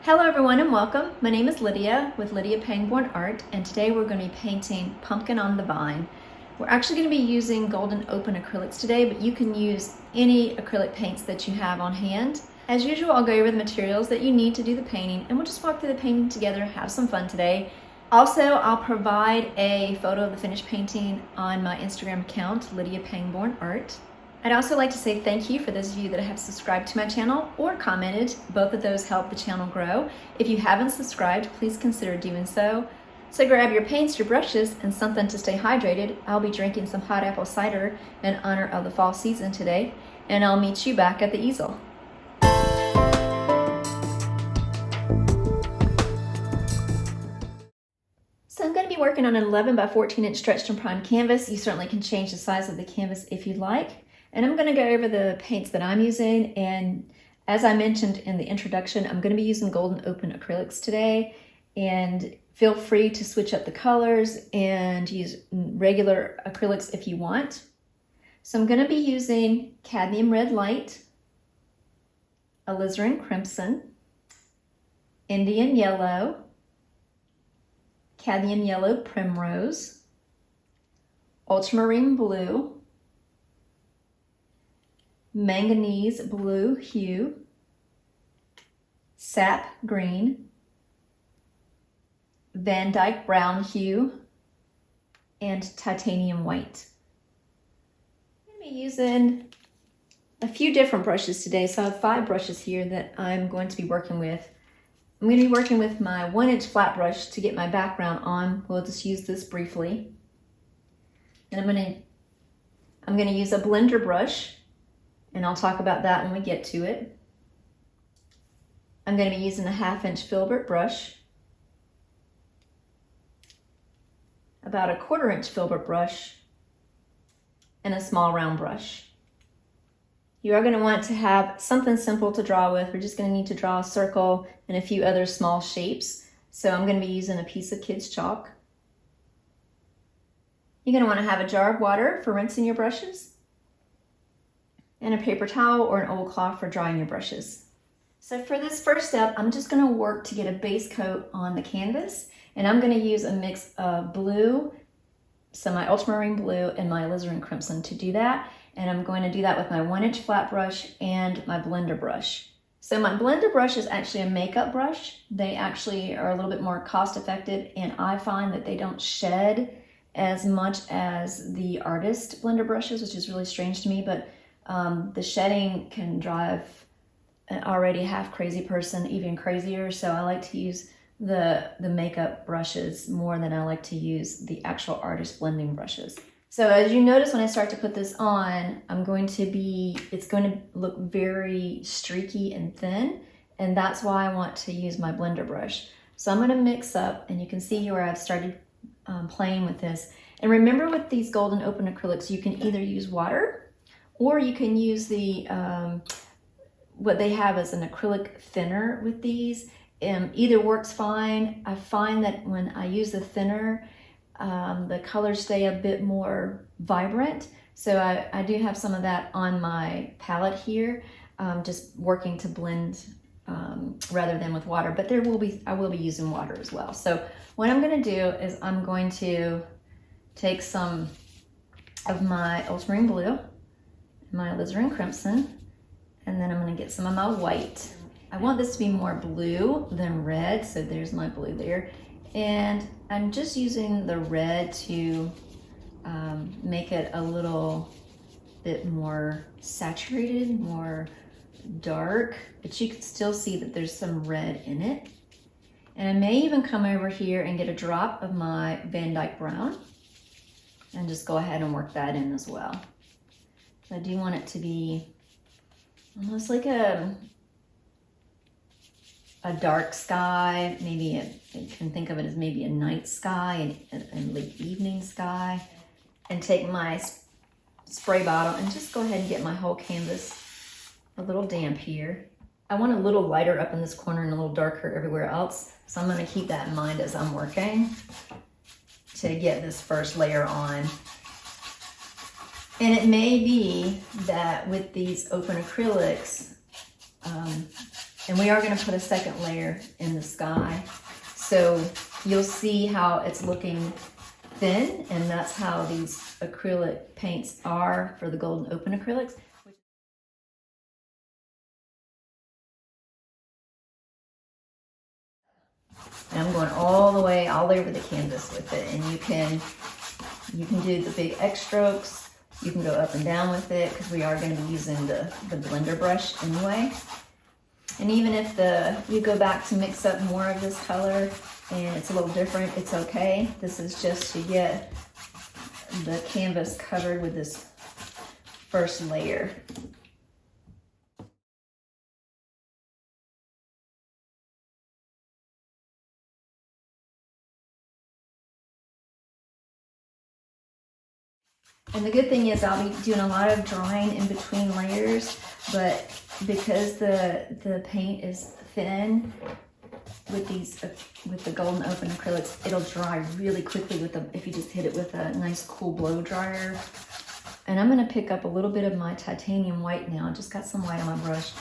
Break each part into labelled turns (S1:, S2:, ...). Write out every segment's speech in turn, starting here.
S1: Hello everyone and welcome. My name is Lydia with Lydia Pangborn Art, and today we're going to be painting Pumpkin on the Vine. We're actually going to be using Golden Open Acrylics today, but you can use any acrylic paints that you have on hand. As usual, I'll go over the materials that you need to do the painting, and we'll just walk through the painting together, have some fun today. Also, I'll provide a photo of the finished painting on my Instagram account, Lydia Pangborn Art. I'd also like to say thank you for those of you that have subscribed to my channel or commented. Both of those help the channel grow. If you haven't subscribed, please consider doing so. So grab your paints, your brushes, and something to stay hydrated. I'll be drinking some hot apple cider in honor of the fall season today, and I'll meet you back at the easel. So I'm going to be working on an 11 by 14 inch stretched and primed canvas. You certainly can change the size of the canvas if you'd like. And I'm going to go over the paints that I'm using, and as I mentioned in the introduction, I'm going to be using Golden Open Acrylics today, and feel free to switch up the colors and use regular acrylics if you want. So I'm going to be using Cadmium Red Light, Alizarin Crimson, Indian Yellow, Cadmium Yellow Primrose, Ultramarine Blue, Manganese Blue Hue, Sap Green, Dyke Brown Hue, and Titanium White. I'm going to be using a few different brushes today, so I have 5 brushes here that I'm going to be working with. I'm going to be working with my 1-inch flat brush to get my background on. We'll just use this briefly. And I'm going to use a blender brush, and I'll talk about that when we get to it. I'm going to be using a 1/2-inch filbert brush, about a 1/4-inch filbert brush, and a small round brush. You are going to want to have something simple to draw with. We're just going to need to draw a circle and a few other small shapes. So I'm going to be using a piece of kids' chalk. You're going to want to have a jar of water for rinsing your brushes, and a paper towel or an old cloth for drying your brushes. So for this first step, I'm just going to work to get a base coat on the canvas, and I'm going to use a mix of blue, so my ultramarine blue and my alizarin crimson to do that. And I'm going to do that with my 1-inch flat brush and my blender brush. So my blender brush is actually a makeup brush. They actually are a little bit more cost effective, and I find that they don't shed as much as the artist blender brushes, which is really strange to me, but the shedding can drive an already half crazy person even crazier. So I like to use the makeup brushes more than I like to use the actual artist blending brushes. So as you notice, when I start to put this on, it's going to look very streaky and thin, and that's why I want to use my blender brush. So I'm going to mix up, and you can see here where I've started playing with this. And remember, with these Golden Open Acrylics, you can either use water, or you can use the what they have as an acrylic thinner with these. Either works fine. I find that when I use the thinner, the colors stay a bit more vibrant. So I do have some of that on my palette here, just working to blend rather than with water. But I will be using water as well. So what I'm going to do is I'm going to take some of my ultramarine blue, my alizarin crimson, and then I'm going to get some of my white. I want this to be more blue than red, so there's my blue there. And I'm just using the red to make it a little bit more saturated, more dark, but you can still see that there's some red in it. And I may even come over here and get a drop of my Dyke brown and just go ahead and work that in as well. I do want it to be almost like a dark sky. Maybe you can think of it as maybe a night sky and late evening sky. And take my spray bottle and just go ahead and get my whole canvas a little damp here. I want a little lighter up in this corner and a little darker everywhere else. So I'm going to keep that in mind as I'm working to get this first layer on. And it may be that with these open acrylics, And we are going to put a second layer in the sky. So you'll see how it's looking thin, and that's how these acrylic paints are for the golden open acrylics. And I'm going all the way all over the canvas with it, and you can do the big X strokes. You can go up and down with it because we are going to be using the blender brush anyway. And even if you go back to mix up more of this color and it's a little different, it's okay. This is just to get the canvas covered with this first layer. And the good thing is I'll be doing a lot of drawing in between layers, but because the paint is thin with the golden open acrylics, it'll dry really quickly if you just hit it with a nice cool blow dryer. And I'm gonna pick up a little bit of my titanium white now. I just got some white on my brush,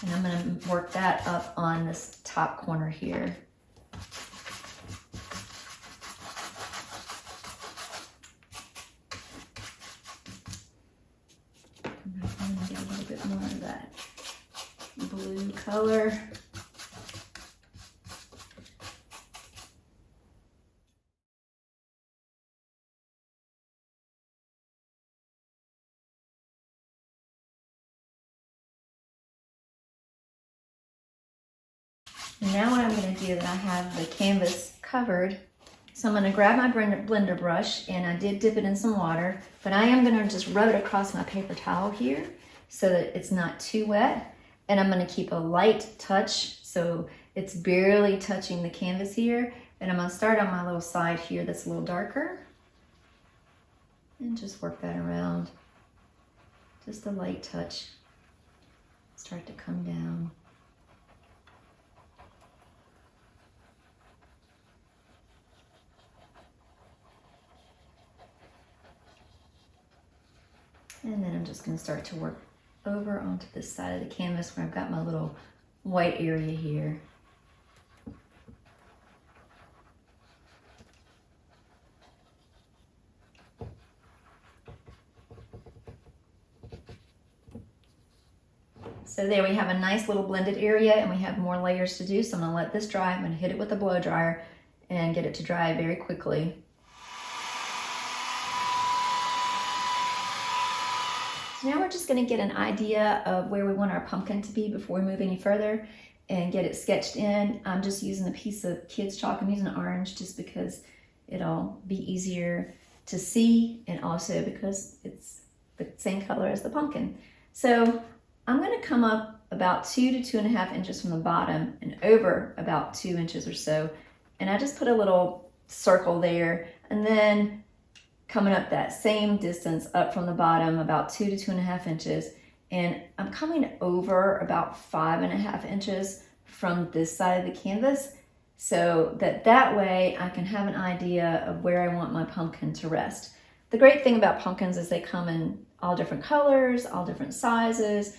S1: and I'm gonna work that up on this top corner here. I'm gonna get a little bit more of that blue color. And now what I'm going to do, that I have the canvas covered, so I'm going to grab my blender brush, and I did dip it in some water, but I am going to just rub it across my paper towel here so that it's not too wet. And I'm going to keep a light touch so it's barely touching the canvas here. And I'm going to start on my little side here that's a little darker and just work that around. Just a light touch. Start to come down. And then I'm just going to start to work over onto this side of the canvas where I've got my little white area here. So there we have a nice little blended area, and we have more layers to do. So I'm going to let this dry. I'm going to hit it with a blow dryer and get it to dry very quickly. So now we're just going to get an idea of where we want our pumpkin to be before we move any further and get it sketched in. I'm just using a piece of kids' chalk. I'm using orange just because it'll be easier to see, and also because it's the same color as the pumpkin. So I'm going to come up about 2 to 2.5 inches from the bottom and over about 2 inches or so. And I just put a little circle there, and then coming up that same distance up from the bottom about 2 to 2.5 inches, and I'm coming over about 5.5 inches from this side of the canvas, so that way I can have an idea of where I want my pumpkin to rest. The great thing about pumpkins is they come in all different colors, all different sizes,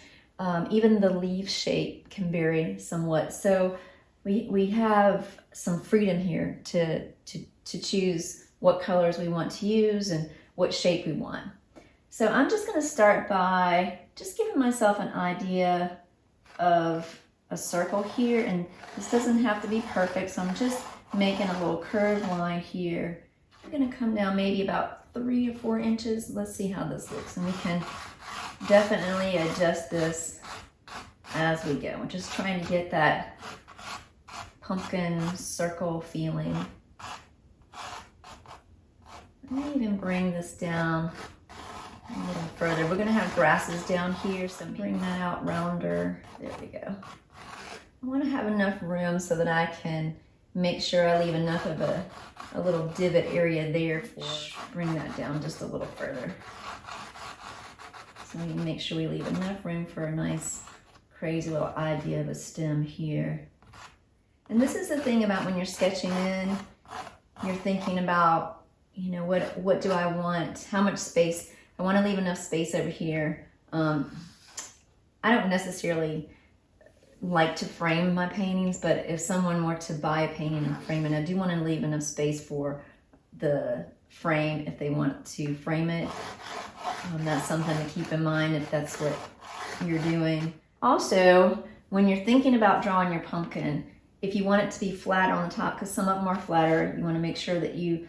S1: even the leaf shape can vary somewhat. So we have some freedom here to choose what colors we want to use and what shape we want. So I'm just going to start by just giving myself an idea of a circle here, and this doesn't have to be perfect, so I'm just making a little curved line here. I'm going to come down maybe about 3 or 4 inches. Let's see how this looks, and we can definitely adjust this as we go. We're just trying to get that pumpkin circle feeling. Let me even bring this down a little further. We're going to have grasses down here, so bring that out rounder. There we go. I want to have enough room so that I can make sure I leave enough of a little divot area there bring that down just a little further. So we make sure we leave enough room for a nice, crazy little idea of a stem here. And this is the thing about when you're sketching in, you're thinking about, you know, what do I want? How much space? I want to leave enough space over here. I don't necessarily like to frame my paintings, but if someone were to buy a painting and frame it, I do want to leave enough space for the frame if they want to frame it. That's something to keep in mind if that's what you're doing. Also, when you're thinking about drawing your pumpkin, if you want it to be flat on the top, because some of them are flatter, you want to make sure that you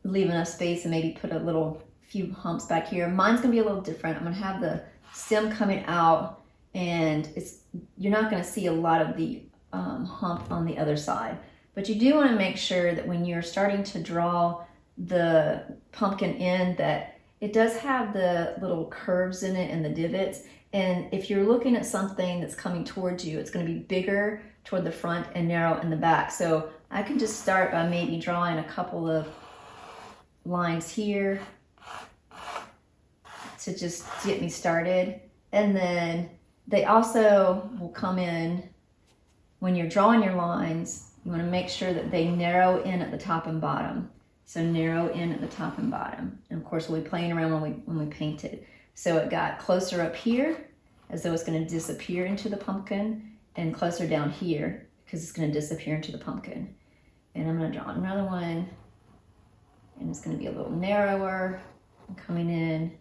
S1: leave enough space and maybe put a few humps back here. Mine's going to be a little different. I'm going to have the stem coming out, and you're not going to see a lot of the hump on the other side. But you do want to make sure that when you're starting to draw the pumpkin in, that it does have the little curves in it and the divots. And if you're looking at something that's coming towards you, it's going to be bigger toward the front and narrow in the back. So I can just start by maybe drawing a couple of lines here to just get me started. And then they also will come in when you're drawing your lines. You want to make sure that they narrow in at the top and bottom. So narrow in at the top and bottom. And of course we'll be playing around when we paint it. So it got closer up here as though it's going to disappear into the pumpkin, and closer down here because it's going to disappear into the pumpkin. And I'm going to draw another one, and it's going to be a little narrower coming in,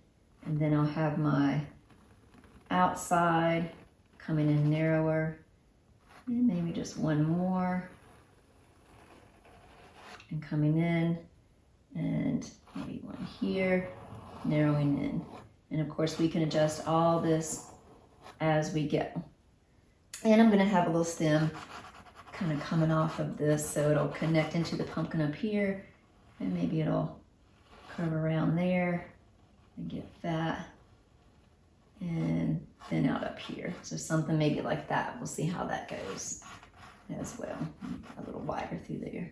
S1: and then I'll have my outside coming in narrower, and maybe just one more and coming in, and maybe one here, narrowing in. And of course we can adjust all this as we go. And I'm going to have a little stem kind of coming off of this, so it'll connect into the pumpkin up here, and maybe it'll curve around there and get that, and then out up here. So something maybe like that. We'll see how that goes as well. A little wider through there.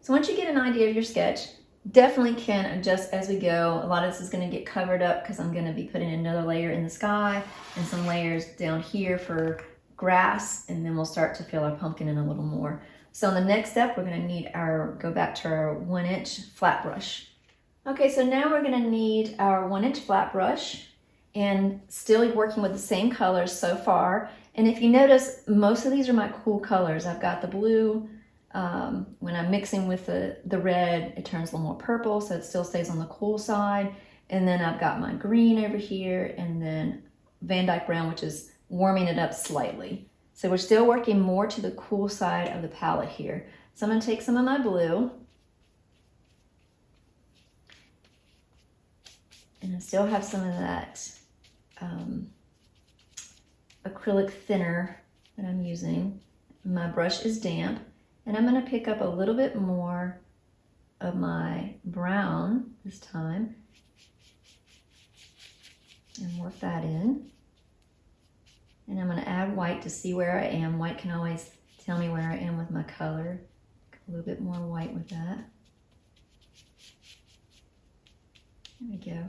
S1: So once you get an idea of your sketch, definitely can adjust as we go. A lot of this is going to get covered up because I'm going to be putting another layer in the sky and some layers down here for grass, and then we'll start to fill our pumpkin in a little more. So in the next step, we're going to need go back to our 1-inch flat brush. Okay, so now we're going to need our 1-inch flat brush, and still working with the same colors so far. And if you notice, most of these are my cool colors. I've got the blue. When I'm mixing with the red, it turns a little more purple, so it still stays on the cool side. And then I've got my green over here, and then Van Dyke brown, which is warming it up slightly. So we're still working more to the cool side of the palette here. So I'm going to take some of my blue, and I still have some of that acrylic thinner that I'm using. My brush is damp, and I'm going to pick up a little bit more of my brown this time and work that in. And I'm going to add white to see where I am. White can always tell me where I am with my color. A little bit more white with that. There we go.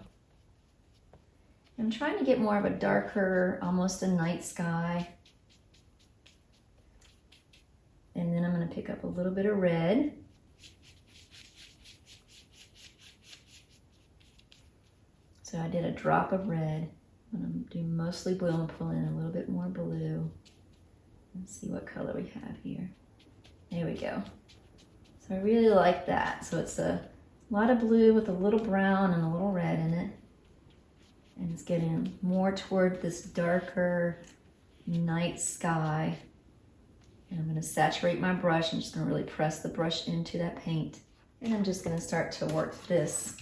S1: I'm trying to get more of a darker, almost a night sky. And then I'm going to pick up a little bit of red. So I did a drop of red. I'm going to do mostly blue and pull in a little bit more blue. Let's see what color we have here. There we go. So I really like that. So it's a lot of blue with a little brown and a little red in it. And it's getting more toward this darker night sky. And I'm going to saturate my brush. I'm just going to really press the brush into that paint. And I'm just going to start to work this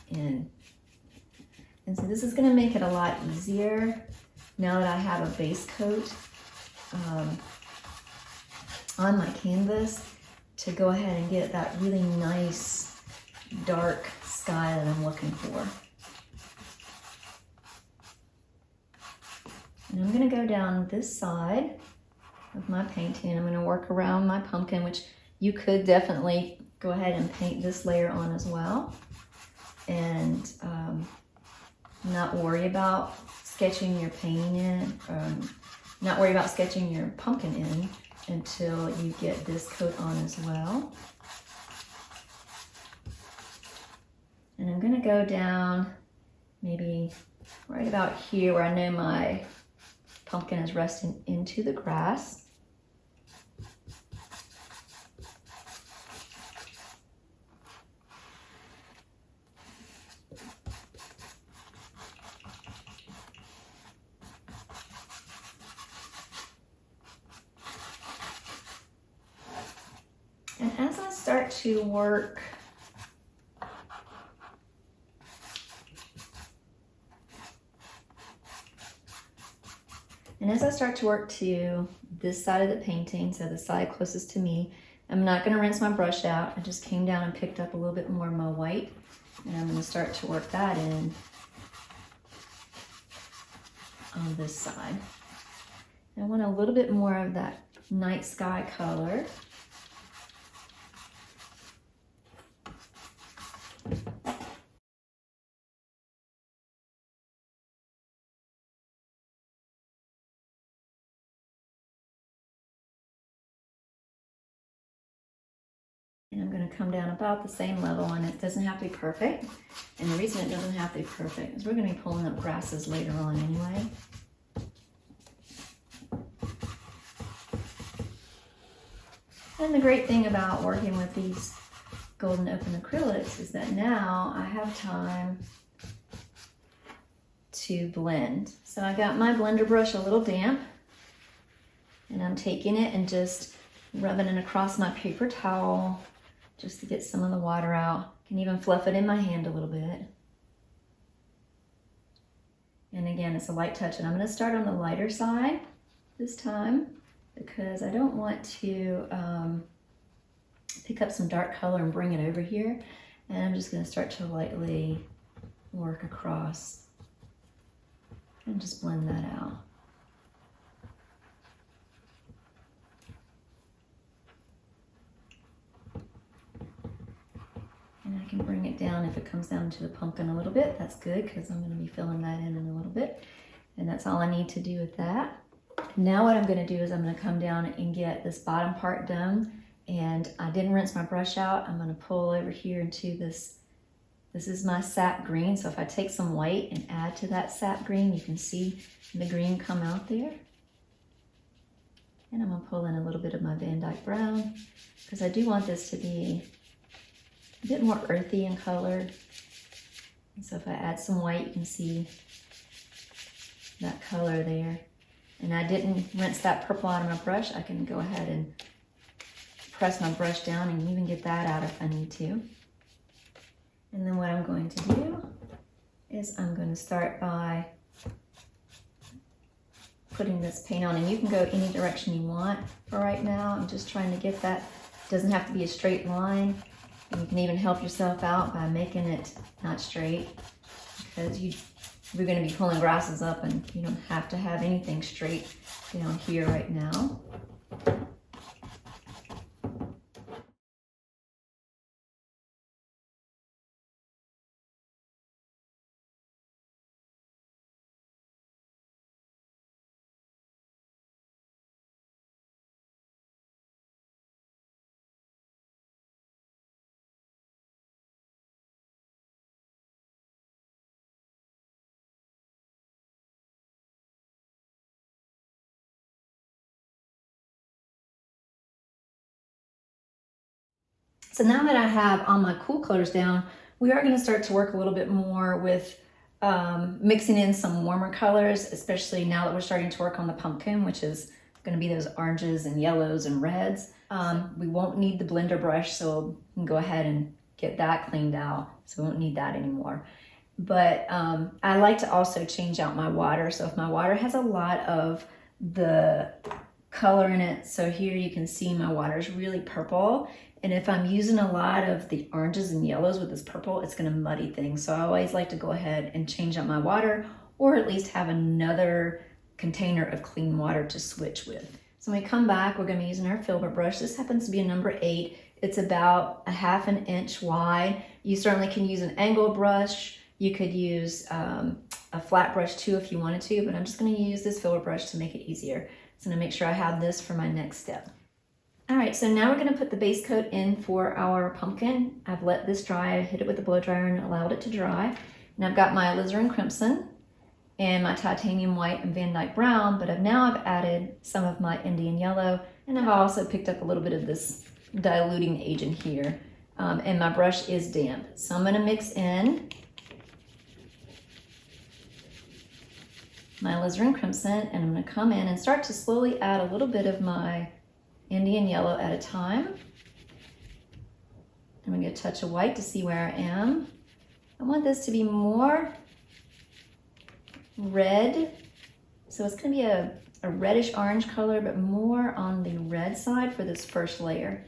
S1: in. And so this is going to make it a lot easier now that I have a base coat on my canvas to go ahead and get that really nice dark sky that I'm looking for. And I'm going to go down this side of my painting. I'm going to work around my pumpkin, which you could definitely go ahead and paint this layer on as well. And not worry about sketching your painting in, not worry about sketching your pumpkin in until you get this coat on as well. And I'm going to go down maybe right about here where I know my pumpkin is resting into the grass. And as I start to work to this side of the painting, so the side closest to me, I'm not going to rinse my brush out. I just came down and picked up a little bit more of my white, and I'm going to start to work that in on this side. I want a little bit more of that night sky color. And I'm going to come down about the same level, and it doesn't have to be perfect. And the reason it doesn't have to be perfect is we're going to be pulling up grasses later on anyway. And the great thing about working with these golden open acrylics is that now I have time to blend. So I got my blender brush a little damp, and I'm taking it and just rubbing it across my paper towel just to get some of the water out. Can even fluff it in my hand a little bit. And again, it's a light touch, and I'm going to start on the lighter side this time because I don't want to pick up some dark color and bring it over here. And I'm just going to start to lightly work across and just blend that out. And I can bring it down if it comes down to the pumpkin a little bit. That's good because I'm going to be filling that in a little bit. And that's all I need to do with that. Now what I'm going to do is I'm going to come down and get this bottom part done. And I didn't rinse my brush out. I'm going to pull over here into this. This is my sap green. So if I take some white and add to that sap green, you can see the green come out there. And I'm going to pull in a little bit of my Van Dyke brown because I do want this to be a bit more earthy in color. And so if I add some white, you can see that color there. And I didn't rinse that purple out of my brush. I can go ahead and press my brush down and even get that out if I need to. And then what I'm going to do is I'm going to start by putting this paint on, and you can go any direction you want for right now. I'm just trying to get that. It doesn't have to be a straight line. And you can even help yourself out by making it not straight, because we're going to be pulling grasses up and you don't have to have anything straight down here right now. So now that I have all my cool colors down, we are going to start to work a little bit more with mixing in some warmer colors, especially now that we're starting to work on the pumpkin, which is going to be those oranges and yellows and reds. We won't need the blender brush, so we can go ahead and get that cleaned out. So we won't need that anymore. But I like to also change out my water. So if my water has a lot of the color in it, so here you can see my water is really purple. And if I'm using a lot of the oranges and yellows with this purple, it's going to muddy things. So I always like to go ahead and change out my water, or at least have another container of clean water to switch with. So when we come back, we're going to be using our filbert brush. This happens to be a number 8. It's about 1/2 inch wide. You certainly can use an angled brush. You could use a flat brush too if you wanted to, but I'm just going to use this filbert brush to make it easier. So I'm going to make sure I have this for my next step. All right, so now we're going to put the base coat in for our pumpkin. I've let this dry. I hit it with the blow dryer and allowed it to dry. And I've got my Alizarin Crimson, and my titanium white and Van Dyke brown, but I've added some of my Indian yellow, and I've also picked up a little bit of this diluting agent here, and my brush is damp. So I'm going to mix in my Alizarin crimson, and I'm going to come in and start to slowly add a little bit of my Indian yellow at a time. I'm going to get a touch of white to see where I am. I want this to be more red, so it's going to be a reddish orange color, but more on the red side for this first layer.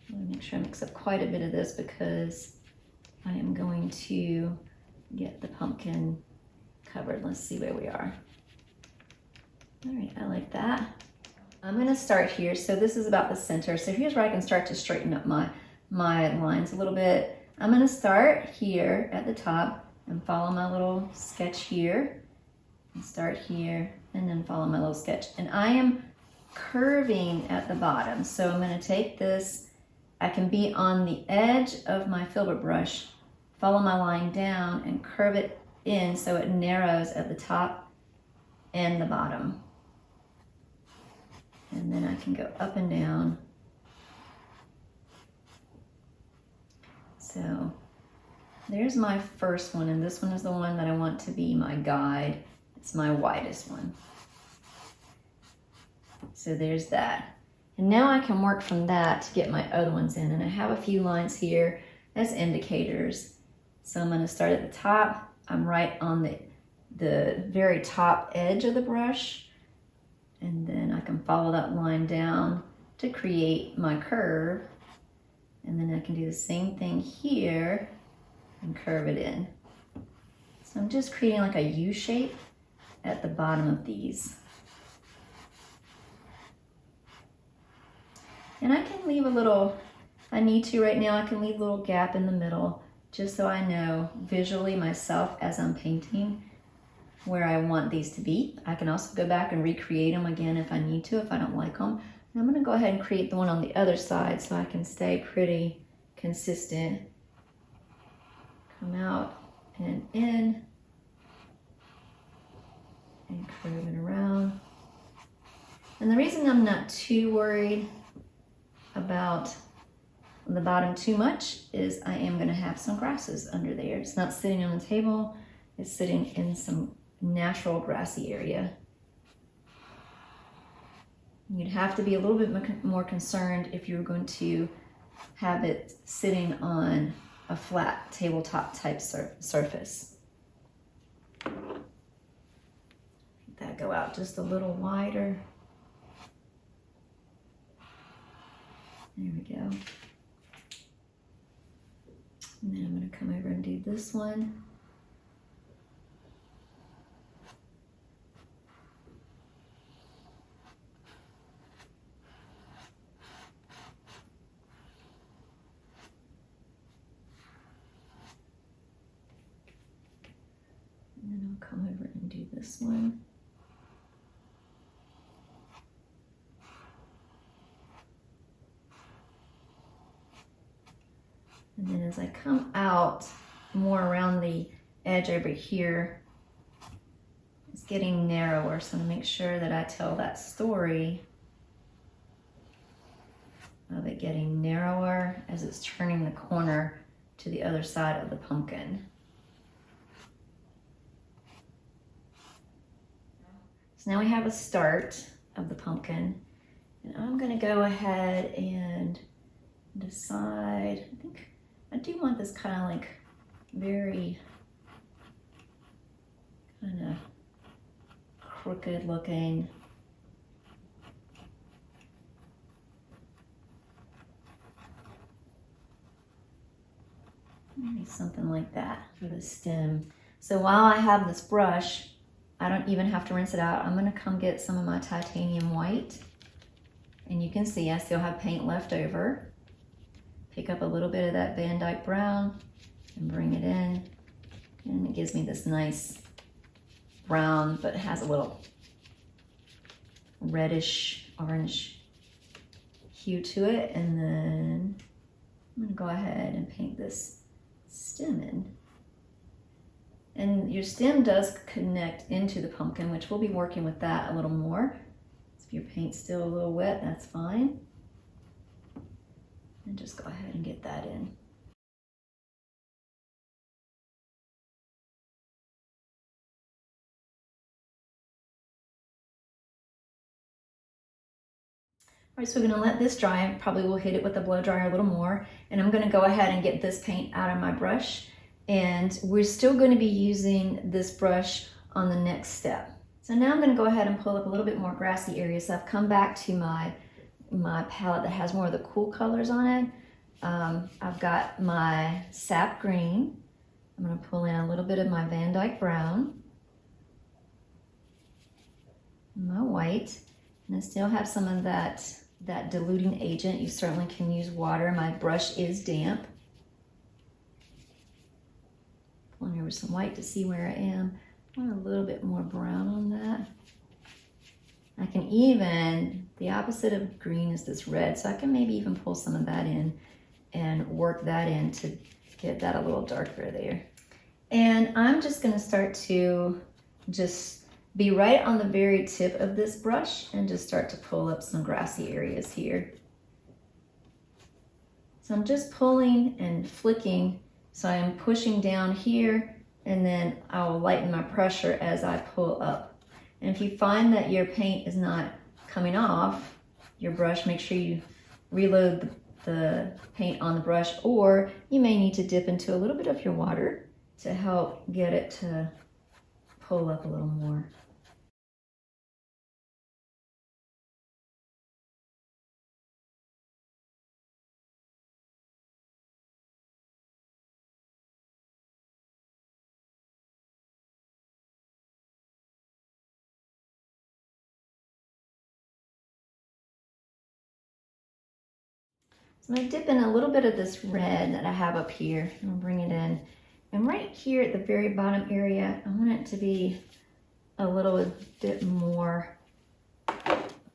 S1: I'm going to make sure I mix up quite a bit of this because I am going to get the pumpkin covered. Let's see where we are. All right, I like that. I'm going to start here. So this is about the center. So here's where I can start to straighten up my lines a little bit. I'm going to start here at the top and follow my little sketch here, and start here, and then follow my little sketch. And I am curving at the bottom. So I'm going to take this, I can be on the edge of my filbert brush, follow my line down and curve it in so it narrows at the top and the bottom. And then I can go up and down. So there's my first one, and this one is the one that I want to be my guide. It's my widest one. So there's that. And now I can work from that to get my other ones in. And I have a few lines here as indicators. So I'm going to start at the top. I'm right on the very top edge of the brush. And then I can follow that line down to create my curve. And then I can do the same thing here and curve it in. So I'm just creating like a U shape at the bottom of these. And I can leave a little, if I need to right now, I can leave a little gap in the middle just so I know visually myself as I'm painting where I want these to be. I can also go back and recreate them again if I need to, if I don't like them. And I'm going to go ahead and create the one on the other side so I can stay pretty consistent. Come out and in and curve it around. And the reason I'm not too worried about the bottom too much is I am going to have some grasses under there. It's not sitting on the table, it's sitting in some natural grassy area. You'd have to be a little bit more concerned if you were going to have it sitting on a flat tabletop type surface. Make that go out just a little wider. There we go. And then I'm going to come over and do this one. And then I'll come over and do this one. And then as I come out more around the edge over here, it's getting narrower. So I'm gonna make sure that I tell that story of it getting narrower as it's turning the corner to the other side of the pumpkin. So now we have a start of the pumpkin, and I'm gonna go ahead and decide, I think I do want this kind of like very kind of crooked looking. Maybe something like that for the stem. So while I have this brush, I don't even have to rinse it out. I'm gonna come get some of my titanium white, and you can see I still have paint left over. Pick up a little bit of that Van Dyke brown and bring it in, and it gives me this nice brown, but it has a little reddish orange hue to it. And then I'm gonna go ahead and paint this stem in. And your stem does connect into the pumpkin, which we'll be working with that a little more. So if your paint's still a little wet, that's fine. And just go ahead and get that in. All right, so we're gonna let this dry. Probably we'll hit it with a blow dryer a little more. And I'm gonna go ahead and get this paint out of my brush. And we're still gonna be using this brush on the next step. So now I'm gonna go ahead and pull up a little bit more grassy areas. So I've come back to my palette that has more of the cool colors on it. I've got my sap green. I'm gonna pull in a little bit of my Van Dyke brown, my white, and I still have some of that diluting agent. You certainly can use water. My brush is damp. Pulling over some white to see where I am. I want a little bit more brown on that. I can even, the opposite of green is this red, so I can maybe even pull some of that in and work that in to get that a little darker there. And I'm just gonna start to just be right on the very tip of this brush and just start to pull up some grassy areas here. So I'm just pulling and flicking, so I'm pushing down here, and then I'll lighten my pressure as I pull up. And if you find that your paint is not coming off your brush, make sure you reload the paint on the brush, or you may need to dip into a little bit of your water to help get it to pull up a little more. So I'm going to dip in a little bit of this red that I have up here. I'm going to bring it in. And right here at the very bottom area, I want it to be a little bit more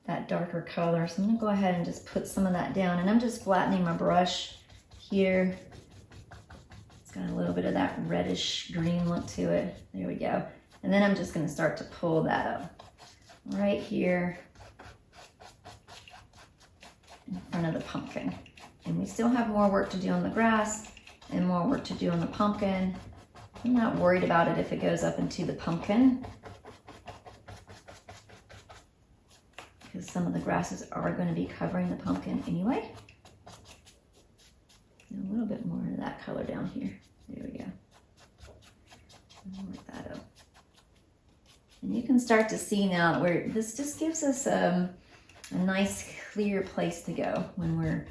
S1: that darker color. So I'm going to go ahead and just put some of that down. And I'm just flattening my brush here. It's got a little bit of that reddish green look to it. There we go. And then I'm just going to start to pull that up right here in front of the pumpkin. And we still have more work to do on the grass and more work to do on the pumpkin. I'm not worried about it if it goes up into the pumpkin, because some of the grasses are going to be covering the pumpkin anyway. And a little bit more of that color down here. There we go. Work that up. And you can start to see now where this just gives us a nice clear place to go when we're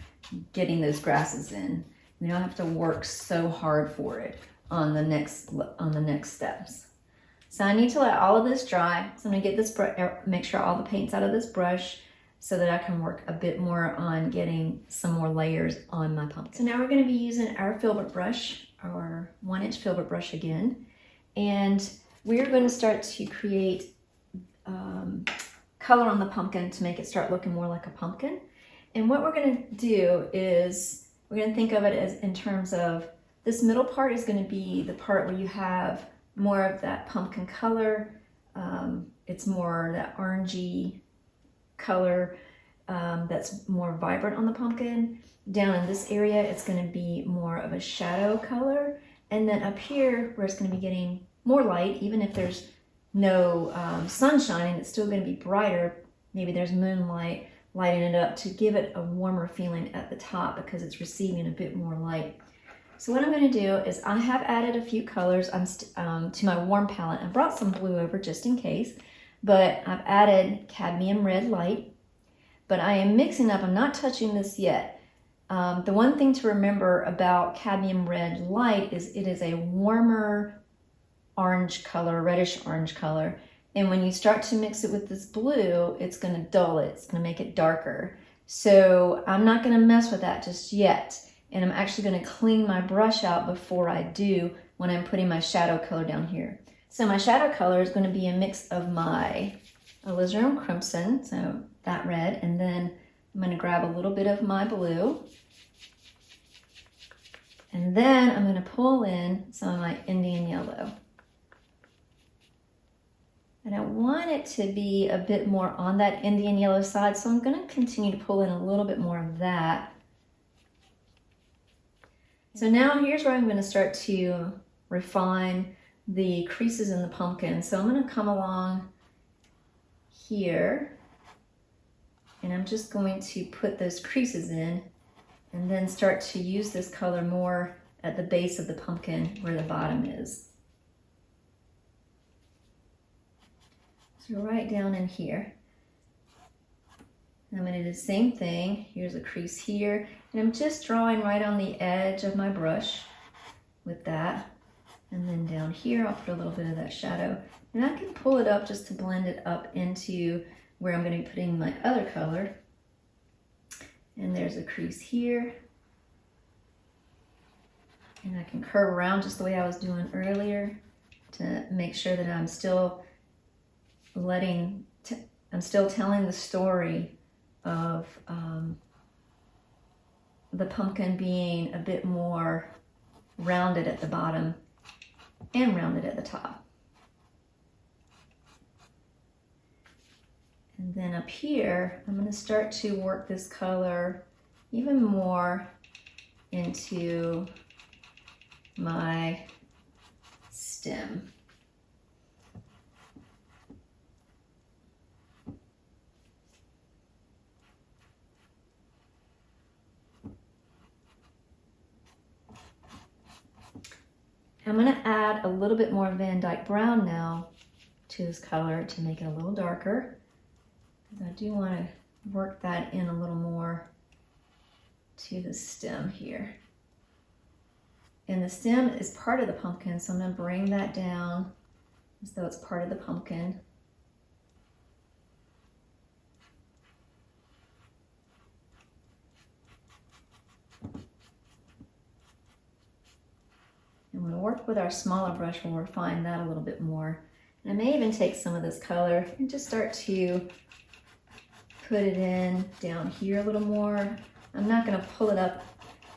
S1: getting those grasses in. We don't have to work so hard for it on the next steps. So I need to let all of this dry. So I'm gonna get this, make sure all the paint's out of this brush so that I can work a bit more on getting some more layers on my pumpkin. So now we're gonna be using our filbert brush, our 1-inch filbert brush again. And we're gonna start to create color on the pumpkin to make it start looking more like a pumpkin. And what we're going to do is we're going to think of it as in terms of this middle part is going to be the part where you have more of that pumpkin color. It's more that orangey color that's more vibrant on the pumpkin. Down in this area, it's going to be more of a shadow color. And then up here, where it's going to be getting more light, even if there's no sun shining, it's still going to be brighter. Maybe there's moonlight lighting it up to give it a warmer feeling at the top because it's receiving a bit more light. So what I'm going to do is I have added a few colors to my warm palette. I brought some blue over just in case, but I've added cadmium red light. But I am mixing up, I'm not touching this yet. The one thing to remember about cadmium red light is it is a warmer orange color, reddish orange color. And when you start to mix it with this blue, it's going to dull it. It's going to make it darker. So I'm not going to mess with that just yet. And I'm actually going to clean my brush out before I do when I'm putting my shadow color down here. So my shadow color is going to be a mix of my Alizarin crimson, so that red, and then I'm going to grab a little bit of my blue. And then I'm going to pull in some of my Indian yellow. And I want it to be a bit more on that Indian yellow side, so I'm going to continue to pull in a little bit more of that. So now here's where I'm going to start to refine the creases in the pumpkin. So I'm going to come along here, and I'm just going to put those creases in and then start to use this color more at the base of the pumpkin where the bottom is. So right down in here. I'm going to do the same thing. Here's a crease here, and I'm just drawing right on the edge of my brush with that. And then down here, I'll put a little bit of that shadow. And I can pull it up just to blend it up into where I'm going to be putting my other color. And there's a crease here. And I can curve around just the way I was doing earlier to make sure that I'm still telling the story of the pumpkin being a bit more rounded at the bottom and rounded at the top. And then up here, I'm going to start to work this color even more into my stem. I'm going to add a little bit more Van Dyke brown now to this color to make it a little darker, because I do want to work that in a little more to the stem here. And the stem is part of the pumpkin, so I'm going to bring that down as though it's part of the pumpkin. And when we work with our smaller brush, we'll refine that a little bit more. And I may even take some of this color and just start to put it in down here a little more. I'm not going to pull it up,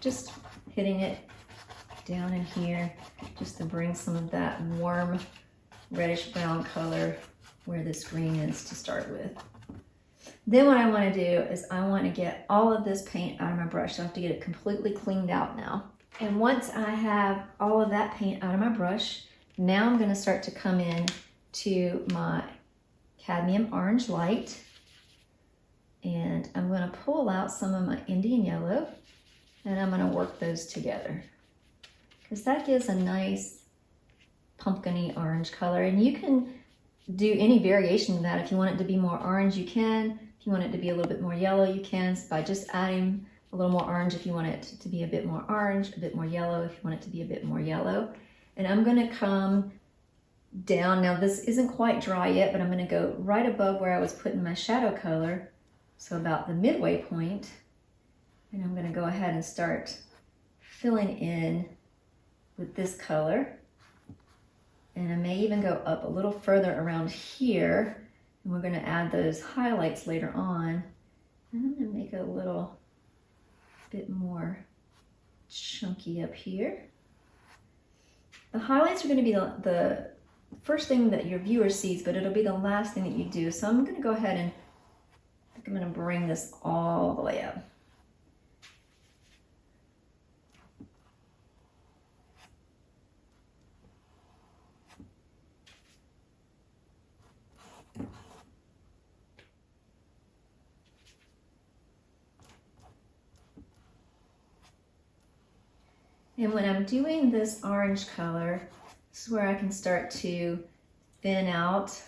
S1: just hitting it down in here just to bring some of that warm reddish brown color where this green is to start with. Then what I want to do is I want to get all of this paint out of my brush. So I have to get it completely cleaned out now. And once I have all of that paint out of my brush, now I'm going to start to come in to my cadmium orange light. And I'm going to pull out some of my Indian yellow, and I'm going to work those together, because that gives a nice pumpkin-y orange color. And you can do any variation of that. If you want it to be more orange, you can. If you want it to be a little bit more yellow, you can, by just adding a little more orange if you want it to be a bit more orange, a bit more yellow if you want it to be a bit more yellow. And I'm going to come down. Now this isn't quite dry yet, but I'm going to go right above where I was putting my shadow color, so about the midway point, and I'm going to go ahead and start filling in with this color. And I may even go up a little further around here, and we're going to add those highlights later on. And I'm going to make it a little bit more chunky up here. The highlights are going to be the first thing that your viewer sees, but it'll be the last thing that you do. So I'm going to go ahead and I'm going to bring this all the way up. And when I'm doing this orange color, this is where I can start to thin out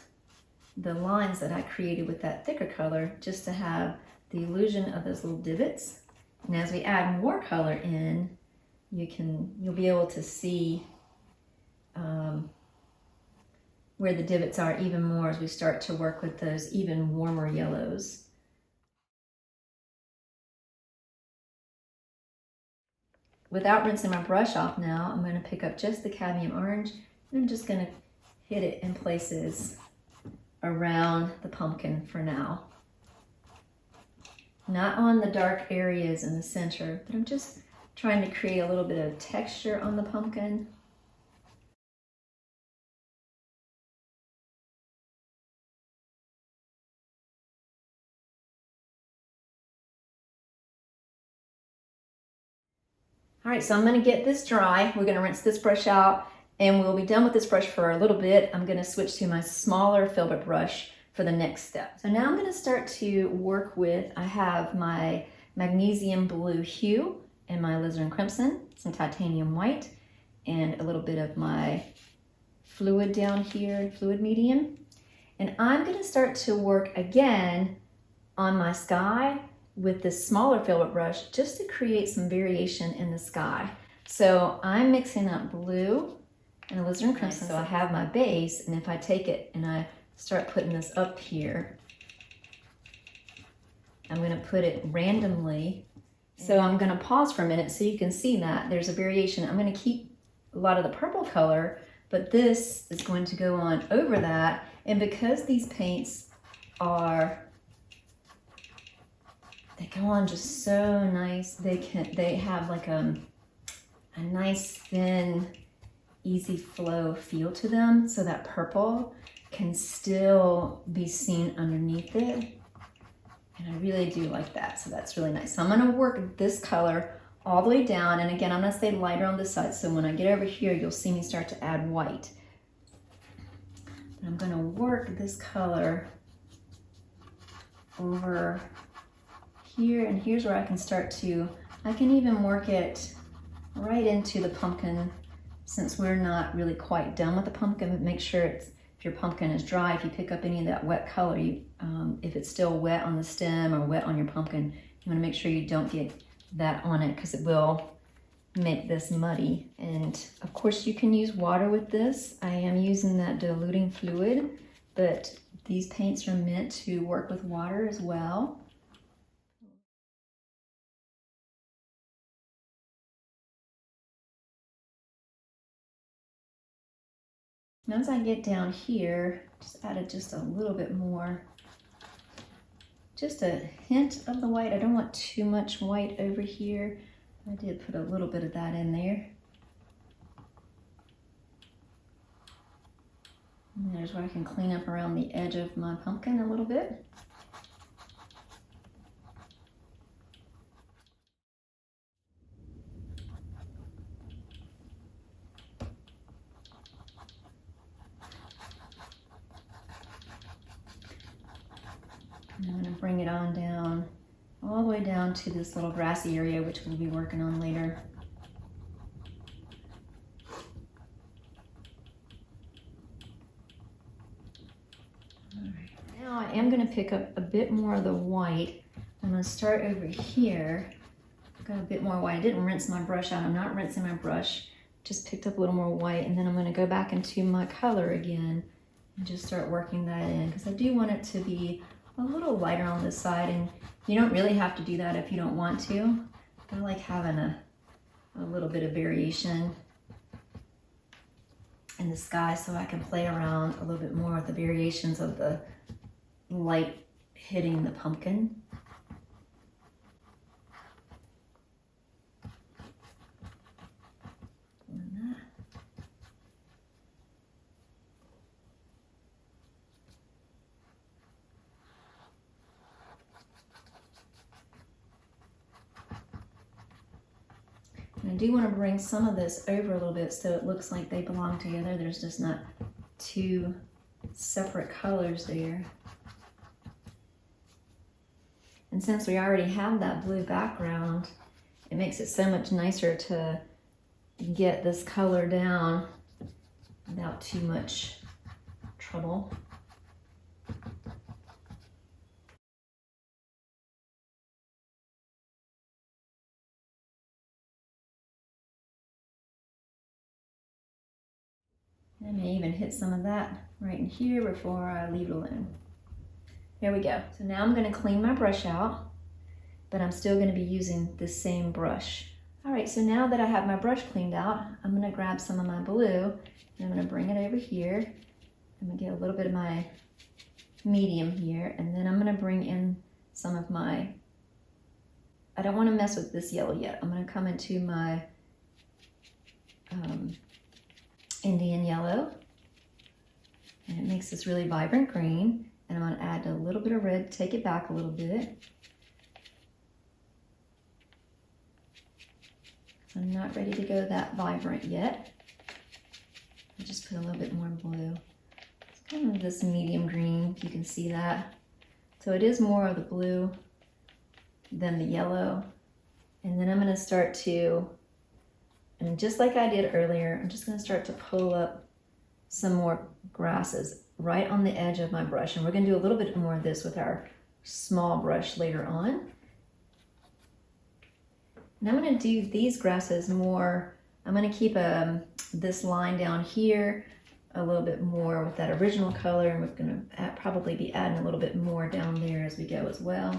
S1: the lines that I created with that thicker color, just to have the illusion of those little divots. And as we add more color in, you'll be able to see where the divots are even more as we start to work with those even warmer yellows. Without rinsing my brush off now, I'm going to pick up just the cadmium orange, and I'm just going to hit it in places around the pumpkin for now. Not on the dark areas in the center, but I'm just trying to create a little bit of texture on the pumpkin. All right, so I'm gonna get this dry. We're gonna rinse this brush out and we'll be done with this brush for a little bit. I'm gonna switch to my smaller filbert brush for the next step. So now I'm gonna start to work with, I have my magnesium blue hue and my alizarin crimson, some titanium white, and a little bit of my fluid down here, fluid medium. And I'm gonna start to work again on my sky with this smaller filbert brush just to create some variation in the sky. So I'm mixing up blue and alizarin crimson. So I have my base, and if I take it and I start putting this up here, I'm gonna put it randomly. So I'm gonna pause for a minute so you can see that there's a variation. I'm gonna keep a lot of the purple color, but this is going to go on over that. And because these paints they go on just so nice. They have like a nice thin, easy flow feel to them, so that purple can still be seen underneath it. And I really do like that, so that's really nice. So I'm gonna work this color all the way down, and again, I'm gonna stay lighter on this side, so when I get over here, you'll see me start to add white. And I'm gonna work this color over here, and here's where I can start to, I can even work it right into the pumpkin, since we're not really quite done with the pumpkin. But make sure if your pumpkin is dry, if you pick up any of that wet color, if it's still wet on the stem or wet on your pumpkin, you wanna make sure you don't get that on it, because it will make this muddy. And of course you can use water with this. I am using that diluting fluid, but these paints are meant to work with water as well. Now as I get down here, just added just a little bit more, just a hint of the white. I don't want too much white over here. I did put a little bit of that in there. And there's where I can clean up around the edge of my pumpkin a little bit. And I'm going to bring it on down, all the way down to this little grassy area, which we'll be working on later. All right. Now I am going to pick up a bit more of the white. I'm going to start over here. I've got a bit more white. I didn't rinse my brush out. I'm not rinsing my brush. Just picked up a little more white, and then I'm going to go back into my color again and just start working that in, because I do want it to be a little lighter on this side, and you don't really have to do that if you don't want to. I like having a little bit of variation in the sky, so I can play around a little bit more with the variations of the light hitting the pumpkin. And I do want to bring some of this over a little bit so it looks like they belong together. There's just not two separate colors there. And since we already have that blue background, it makes it so much nicer to get this color down without too much trouble. I may even hit some of that right in here before I leave it alone. There we go. So now I'm going to clean my brush out, but I'm still going to be using the same brush. All right, so now that I have my brush cleaned out, I'm going to grab some of my blue and I'm going to bring it over here. I'm going to get a little bit of my medium here, and then I'm going to bring in some of my, I don't want to mess with this yellow yet. I'm going to come into my Indian yellow, and it makes this really vibrant green. And I'm going to add a little bit of red, take it back a little bit. So I'm not ready to go that vibrant yet. I just put a little bit more blue. It's kind of this medium green, if you can see that. So it is more of the blue than the yellow. And then I'm going to start to, and just like I did earlier, I'm just going to start to pull up some more grasses right on the edge of my brush. And we're going to do a little bit more of this with our small brush later on. And I'm going to do these grasses more, I'm going to keep this line down here a little bit more with that original color, and we're going to probably be adding a little bit more down there as we go as well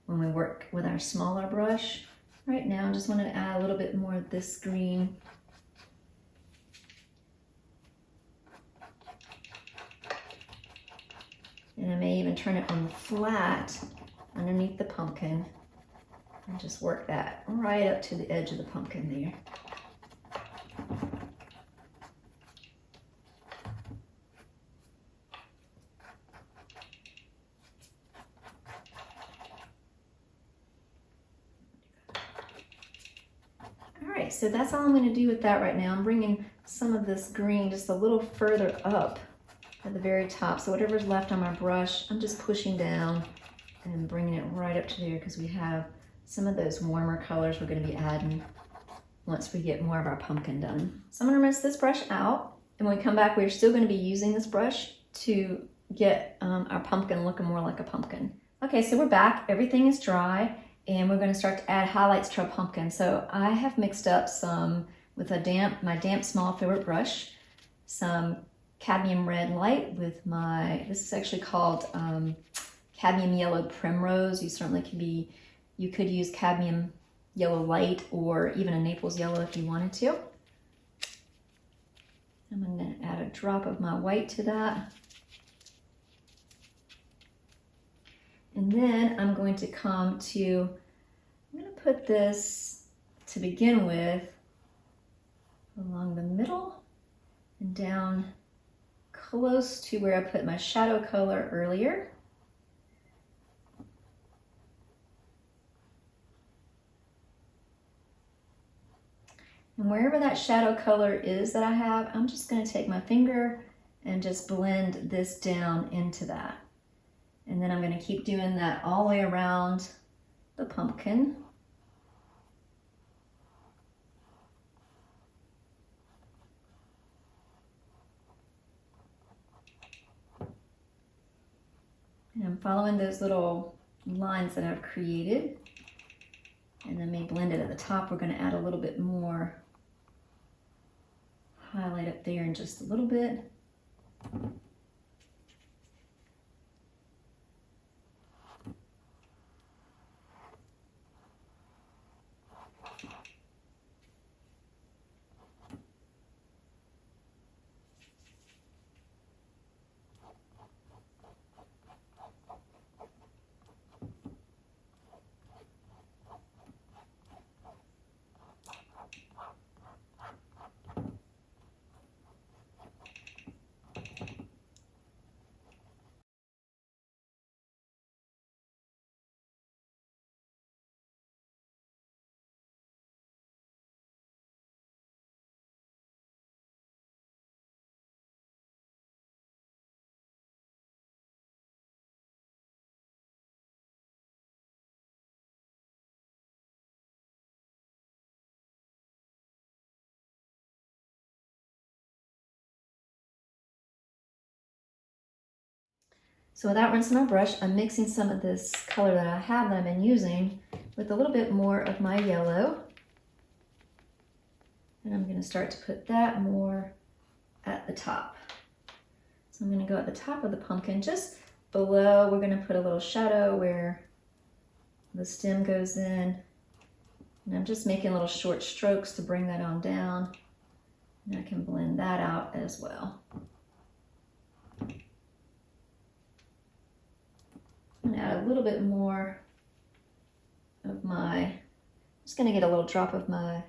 S1: when we work with our smaller brush. Right now I just wanted to add a little bit more of this green. And I may even turn it on the flat underneath the pumpkin and just work that right up to the edge of the pumpkin there. Alright, so that's all I'm going to do with that right now. I'm bringing some of this green just a little further up at the very top. So whatever's left on my brush, I'm just pushing down and bringing it right up to there because we have some of those warmer colors we're going to be adding once we get more of our pumpkin done. So I'm going to rinse this brush out, and when we come back, we're still going to be using this brush to get our pumpkin looking more like a pumpkin. Okay, so we're back. Everything is dry, and we're going to start to add highlights to our pumpkin. So I have mixed up some with my damp small filbert brush, some cadmium red light with this is actually called cadmium yellow primrose. You could use cadmium yellow light or even a Naples yellow if you wanted to. I'm going to add a drop of my white to that. And then I'm going to I'm going to put this to begin with along the middle and down close to where I put my shadow color earlier. And wherever that shadow color is that I have, I'm just going to take my finger and just blend this down into that. And then I'm going to keep doing that all the way around the pumpkin. And I'm following those little lines that I've created. And then may blend it at the top. We're going to add a little bit more highlight up there in just a little bit. So without rinsing my brush, I'm mixing some of this color that I have that I've been using with a little bit more of my yellow. And I'm going to start to put that more at the top. So I'm going to go at the top of the pumpkin, just below. We're going to put a little shadow where the stem goes in. And I'm just making little short strokes to bring that on down. And I can blend that out as well. I'm going to add a little bit more of just going to get a little drop of my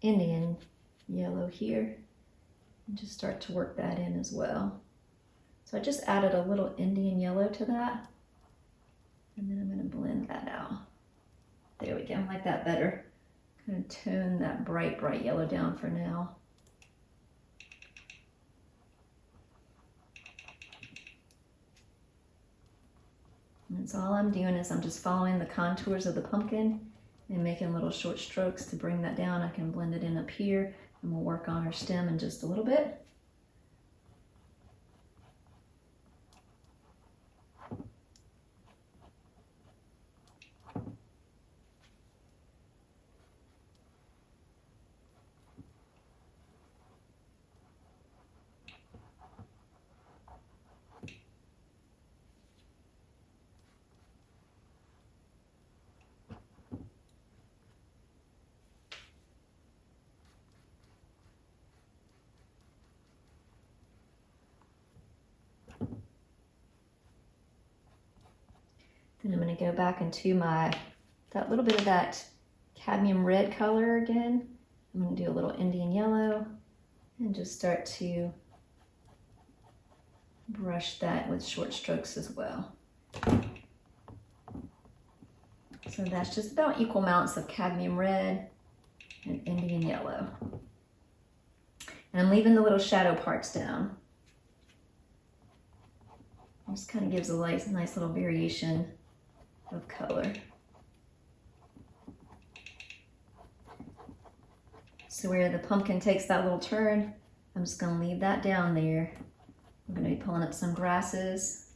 S1: Indian yellow here and just start to work that in as well. So I just added a little Indian yellow to that, and then I'm going to blend that out. There we go, I like that better. Kind of tone that bright yellow down for now. And that's all I'm doing is I'm just following the contours of the pumpkin and making little short strokes to bring that down. I can blend it in up here and we'll work on our stem in just a little bit. Then I'm going to go back into that little bit of that cadmium red color again. I'm going to do a little Indian yellow and just start to brush that with short strokes as well. So that's just about equal amounts of cadmium red and Indian yellow. And I'm leaving the little shadow parts down. It just kind of gives a nice little variation of color. So where the pumpkin takes that little turn, I'm just going to leave that down there. I'm going to be pulling up some grasses.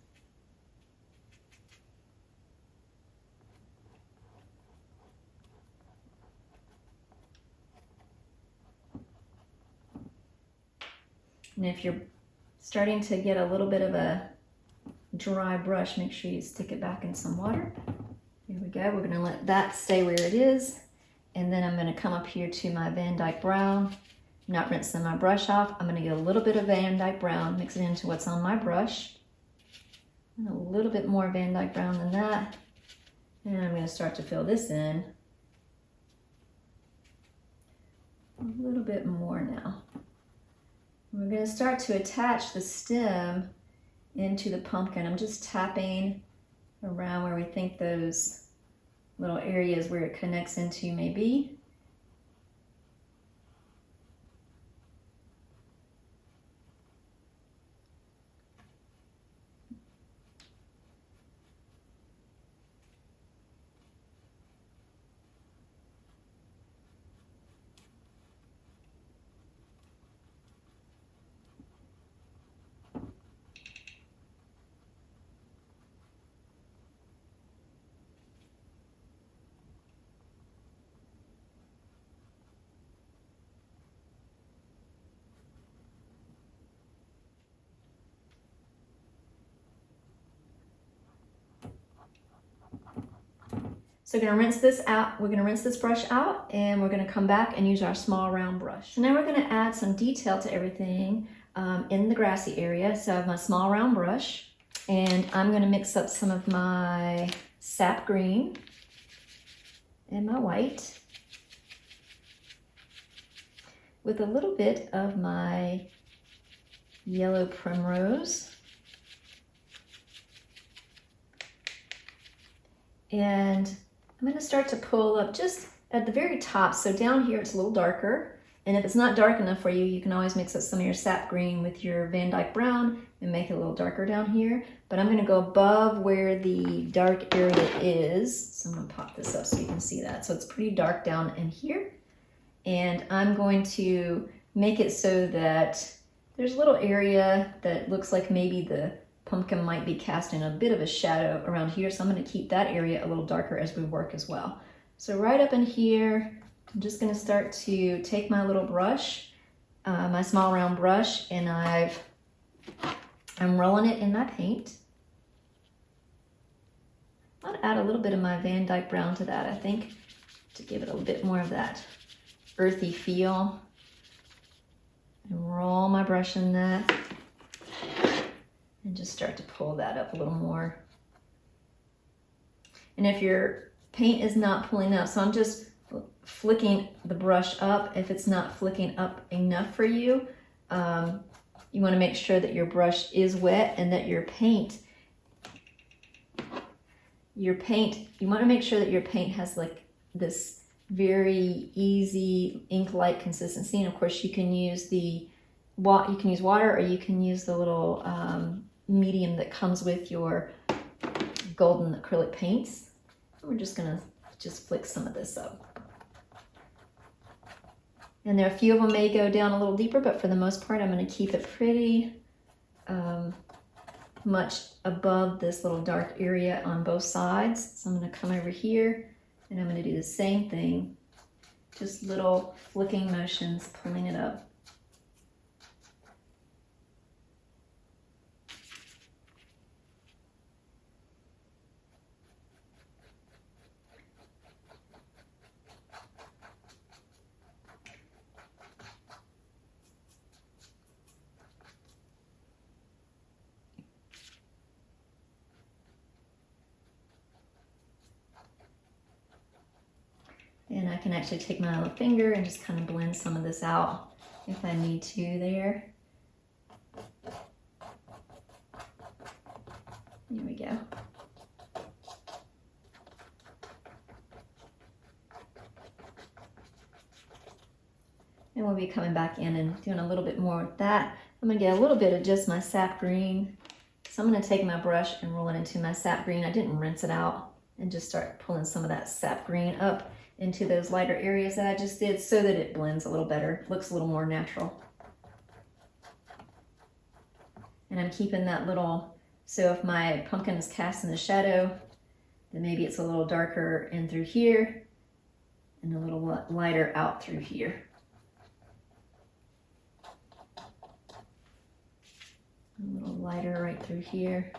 S1: And if you're starting to get a little bit of a dry brush, make sure you stick it back in some water. Here we go. We're going to let that stay where it is. And then I'm going to come up here to my Van Dyke brown. I'm not rinsing my brush off. I'm going to get a little bit of Van Dyke brown, mix it into what's on my brush. And a little bit more Van Dyke brown than that. And I'm going to start to fill this in. A little bit more now. We're going to start to attach the stem into the pumpkin. I'm just tapping around where we think those little areas where it connects into may be. So we're going to rinse this out. We're going to rinse this brush out and we're going to come back and use our small round brush. So now we're going to add some detail to everything in the grassy area. So I have my small round brush and I'm going to mix up some of my sap green and my white with a little bit of my yellow primrose. And I'm going to start to pull up just at the very top. So down here it's a little darker. And if it's not dark enough for you, you can always mix up some of your sap green with your Van Dyke brown and make it a little darker down here. But I'm going to go above where the dark area is. So I'm going to pop this up so you can see that. So it's pretty dark down in here. And I'm going to make it so that there's a little area that looks like maybe the pumpkin might be casting a bit of a shadow around here. So I'm going to keep that area a little darker as we work as well. So right up in here, I'm just going to start to take my little brush, my small round brush, and I'm rolling it in my paint. I'll add a little bit of my Van Dyke brown to that, I think, to give it a little bit more of that earthy feel. And roll my brush in that. And just start to pull that up a little more. And if your paint is not pulling up, so I'm just flicking the brush up. If it's not flicking up enough for you, you want to make sure that your brush is wet and that your paint, you want to make sure that your paint has like this very easy ink-like consistency. And of course you can use water, or you can use the little medium that comes with your golden acrylic paints. We're just gonna flick some of this up. And there are a few of them may go down a little deeper, but for the most part, I'm gonna keep it pretty much above this little dark area on both sides. So I'm gonna come over here and I'm gonna do the same thing, just little flicking motions, pulling it up. And I can actually take my little finger and just kind of blend some of this out if I need to there. There we go. And we'll be coming back in and doing a little bit more with that. I'm gonna get a little bit of just my sap green. So I'm gonna take my brush and roll it into my sap green. I didn't rinse it out, and just start pulling some of that sap green up into those lighter areas that I just did, so that it blends a little better, looks a little more natural. And I'm keeping that little, so if my pumpkin is cast in the shadow, then maybe it's a little darker in through here and a little lighter out through here. A little lighter right through here.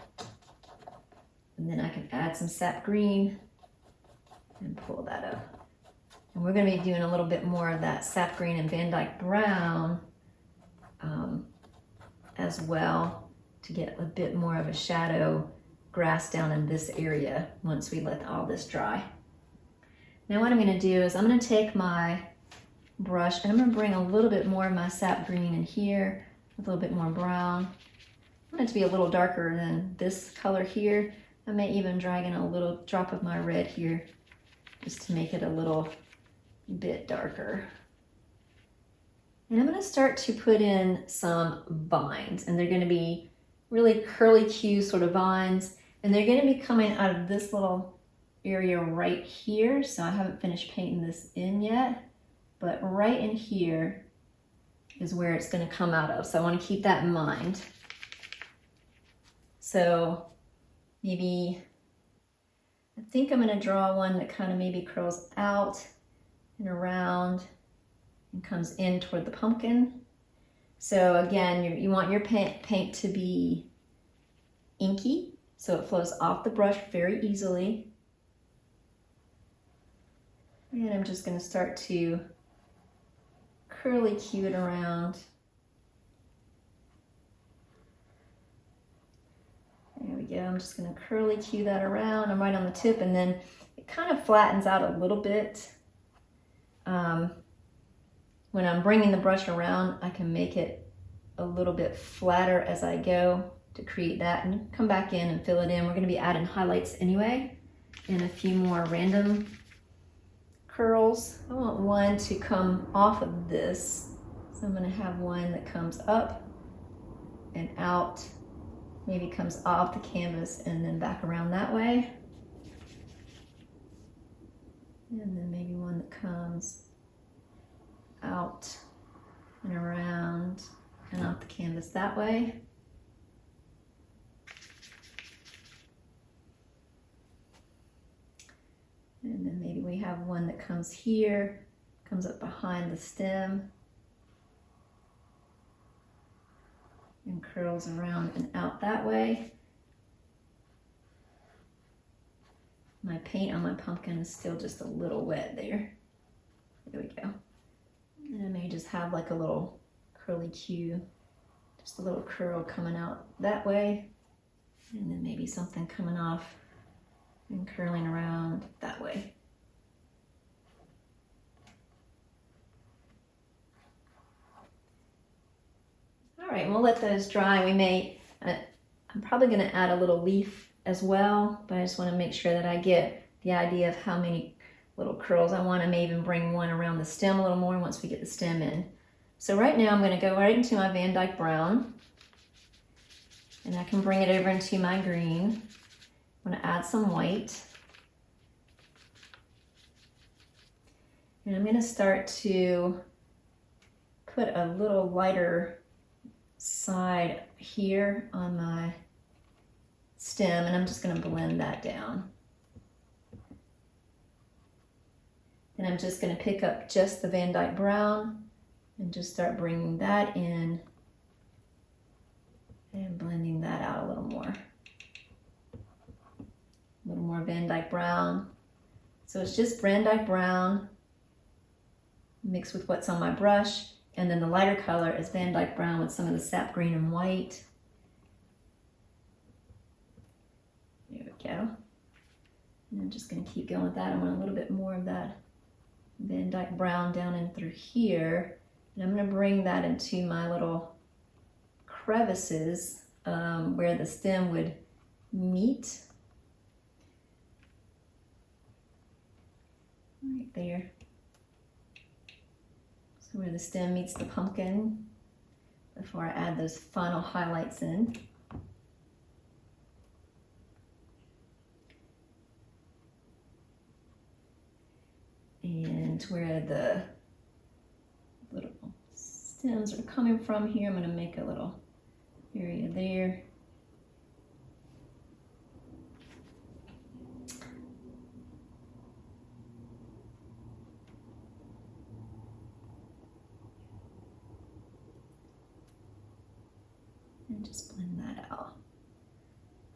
S1: And then I can add some sap green and pull that up. And we're going to be doing a little bit more of that sap green and Van Dyke brown as well, to get a bit more of a shadow grass down in this area once we let all this dry. Now what I'm going to do is I'm going to take my brush and I'm going to bring a little bit more of my sap green in here, a little bit more brown. I want it to be a little darker than this color here. I may even drag in a little drop of my red here just to make it a little bit darker. And I'm going to start to put in some vines, and they're going to be really curly Q sort of vines, and they're going to be coming out of this little area right here. So I haven't finished painting this in yet, but right in here is where it's going to come out of. So I want to keep that in mind. So maybe, I think I'm going to draw one that kind of maybe curls out and around and comes in toward the pumpkin. So again, you want your paint to be inky, so it flows off the brush very easily. And I'm just going to start to curly Q it around. There we go. I'm just going to curly Q that around. I'm right on the tip, and then it kind of flattens out a little bit. When I'm bringing the brush around, I can make it a little bit flatter as I go to create that, and come back in and fill it in. We're going to be adding highlights anyway and a few more random curls. I want one to come off of this, so I'm going to have one that comes up and out, maybe comes off the canvas and then back around that way. And then maybe one that comes out and around and off the canvas that way. And then maybe we have one that comes here, comes up behind the stem and curls around and out that way. My paint on my pumpkin is still just a little wet there. There we go. And I may just have like a little curly Q, just a little curl coming out that way. And then maybe something coming off and curling around that way. All right, we'll let those dry. We may, I'm probably gonna add a little leaf as well, but I just wanna make sure that I get the idea of how many little curls. I want to maybe even bring one around the stem a little more once we get the stem in. So right now I'm going to go right into my Van Dyke brown, and I can bring it over into my green. I'm going to add some white. And I'm going to start to put a little lighter side here on my stem, and I'm just going to blend that down. And I'm just going to pick up just the Van Dyke brown and just start bringing that in and blending that out a little more. A little more Van Dyke brown. So it's just Van Dyke brown mixed with what's on my brush, and then the lighter color is Van Dyke brown with some of the sap green and white. There we go. And I'm just going to keep going with that. I want a little bit more of that Van Dyke brown down in through here, and I'm going to bring that into my little crevices where the stem would meet. Right there. So where the stem meets the pumpkin before I add those final highlights in. And where the little stems are coming from here, I'm going to make a little area there. And just blend that out.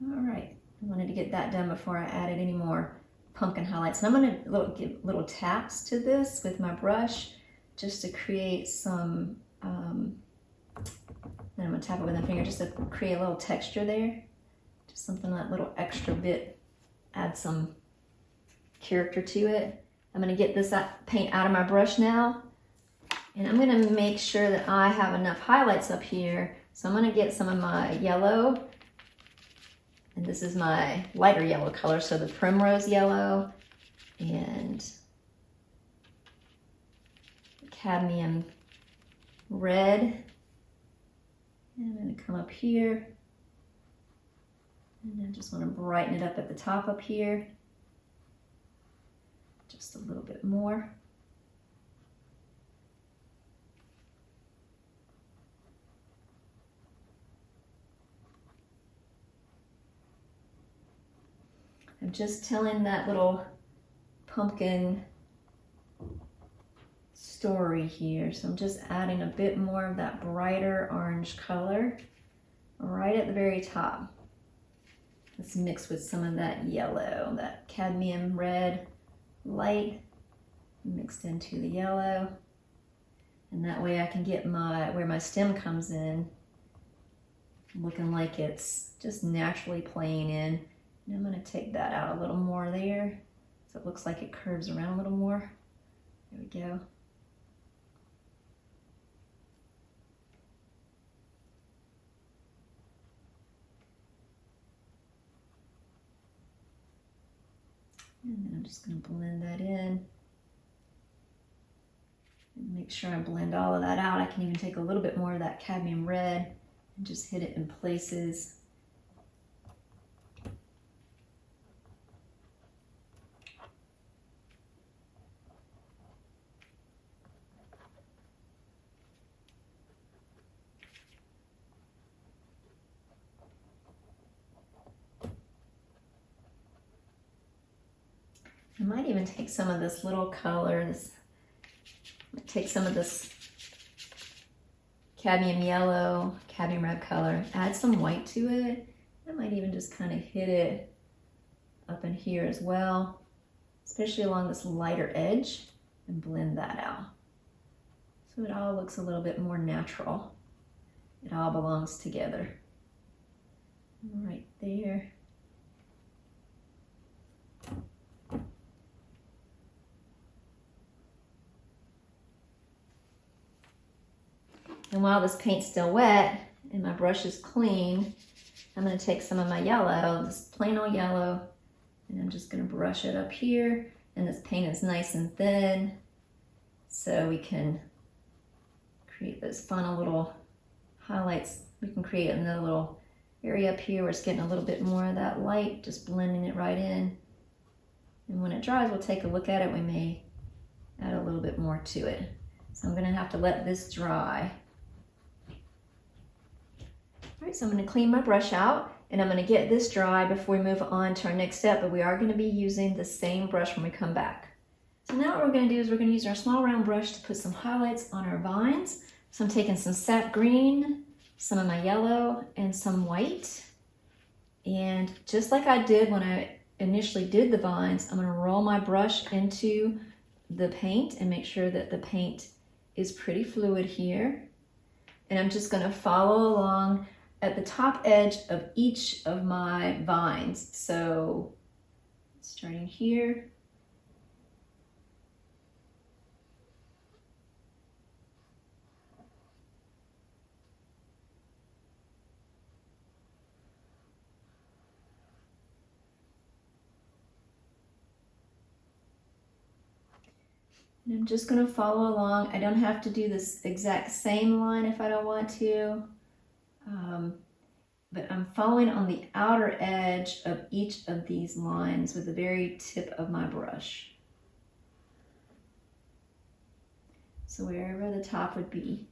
S1: All right, I wanted to get that done before I added any more pumpkin highlights. And I'm going to give little taps to this with my brush just to create some, then I'm going to tap it with my finger just to create a little texture there. Just something, that little extra bit, add some character to it. I'm going to get this paint out of my brush now, and I'm going to make sure that I have enough highlights up here. So I'm going to get some of my yellow, and this is my lighter yellow color, so the Primrose yellow and Cadmium red. And I'm going to come up here, and I just want to brighten it up at the top up here, just a little bit more. I'm just telling that little pumpkin story here. So I'm just adding a bit more of that brighter orange color right at the very top. Let's mix with some of that yellow, that cadmium red light mixed into the yellow. And that way I can get where my stem comes in looking like it's just naturally playing in. And I'm going to take that out a little more there so it looks like it curves around a little more. There we go. And then I'm just going to blend that in. And make sure I blend all of that out. I can even take a little bit more of that cadmium red and just hit it in places. I might even take some of this little color, take some of this cadmium yellow, cadmium red color, add some white to it. I might even just kind of hit it up in here as well, especially along this lighter edge, and blend that out. So it all looks a little bit more natural. It all belongs together. Right there. And while this paint's still wet and my brush is clean, I'm going to take some of my yellow, this plain old yellow, and I'm just going to brush it up here. and this paint is nice and thin, so we can create those fun little highlights. We can create another little area up here where it's getting a little bit more of that light, just blending it right in. And when it dries, we'll take a look at it. We may add a little bit more to it. So I'm gonna have to let this dry. All right, so I'm gonna clean my brush out and I'm gonna get this dry before we move on to our next step, but we are gonna be using the same brush when we come back. So now what we're gonna do is we're gonna use our small round brush to put some highlights on our vines. So I'm taking some sap green, some of my yellow, and some white. And just like I did when I initially did the vines, I'm gonna roll my brush into the paint and make sure that the paint is pretty fluid here. And I'm just gonna follow along at the top edge of each of my vines. So starting here. And I'm just going to follow along. I don't have to do this exact same line if I don't want to, but I'm following on the outer edge of each of these lines with the very tip of my brush. So wherever the top would be.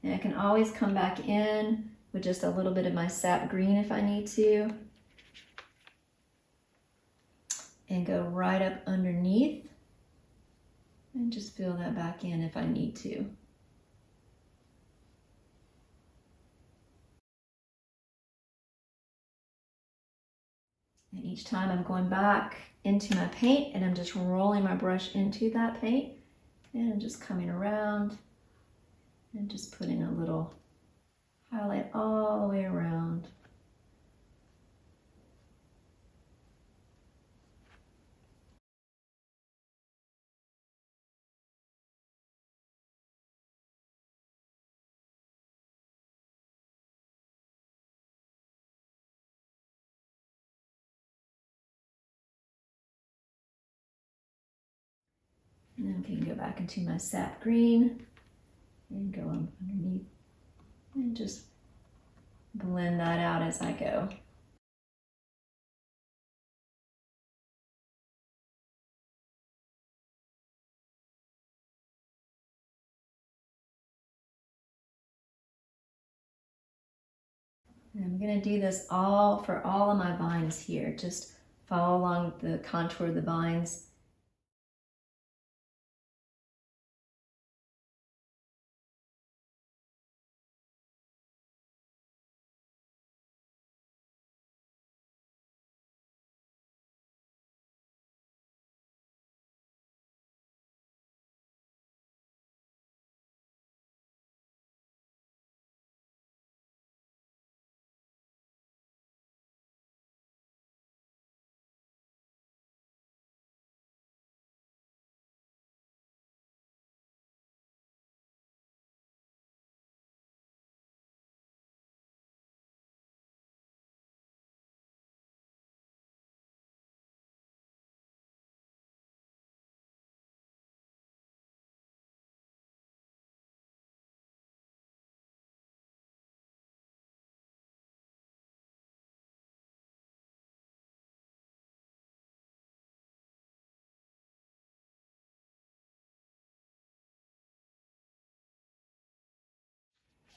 S1: And I can always come back in with just a little bit of my sap green if I need to. And go right up underneath. And just fill that back in if I need to. And each time I'm going back into my paint and I'm just rolling my brush into that paint and I'm just coming around and just putting a little highlight all the way around. And then I can go back into my sap green and go on underneath and just blend that out as I go. And I'm going to do this all for all of my vines here. Just follow along the contour of the vines.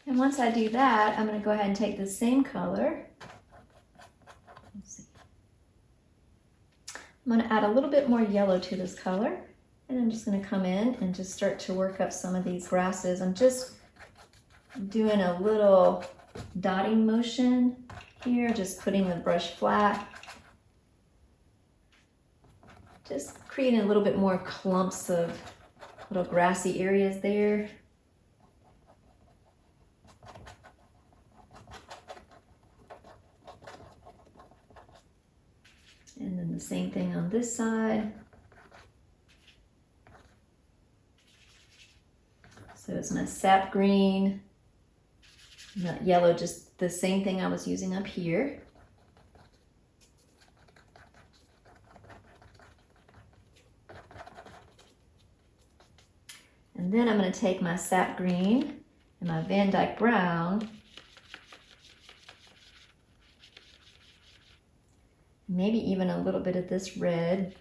S1: And once I do that, I'm going to go ahead and take the same color. Let's see. I'm going to add a little bit more yellow to this color. And I'm just going to come in and just start to work up some of these grasses. I'm just doing a little dotting motion here, just putting the brush flat. Just creating a little bit more clumps of little grassy areas there. And then the same thing on this side. So it's my sap green, not yellow, just the same thing I was using up here. And then I'm going to take my sap green and my Van Dyke brown, maybe even a little bit of this red.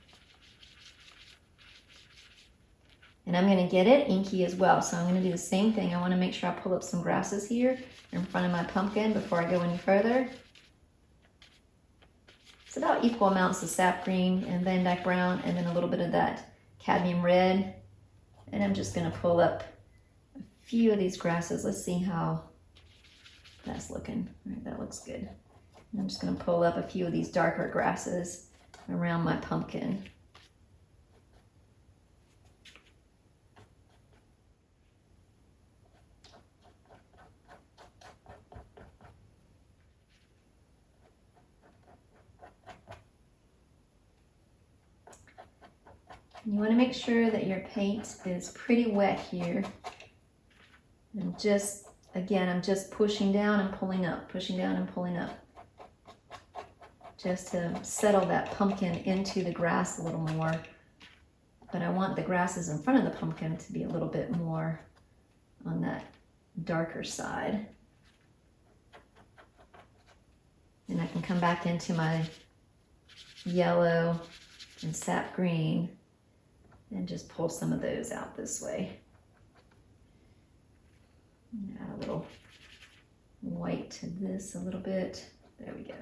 S1: And I'm going to get it inky as well. So I'm going to do the same thing. I want to make sure I pull up some grasses here in front of my pumpkin before I go any further. It's about equal amounts of sap green and Van Dyke brown, and then a little bit of that cadmium red. And I'm just going to pull up a few of these grasses. Let's see how that's looking. All right, that looks good. And I'm just going to pull up a few of these darker grasses around my pumpkin. You want to make sure that your paint is pretty wet here. And just, again, I'm just pushing down and pulling up, pushing down and pulling up. Just to settle that pumpkin into the grass a little more. But I want the grasses in front of the pumpkin to be a little bit more on that darker side. And I can come back into my yellow and sap green and just pull some of those out this way. Add a little white to this a little bit. There we go.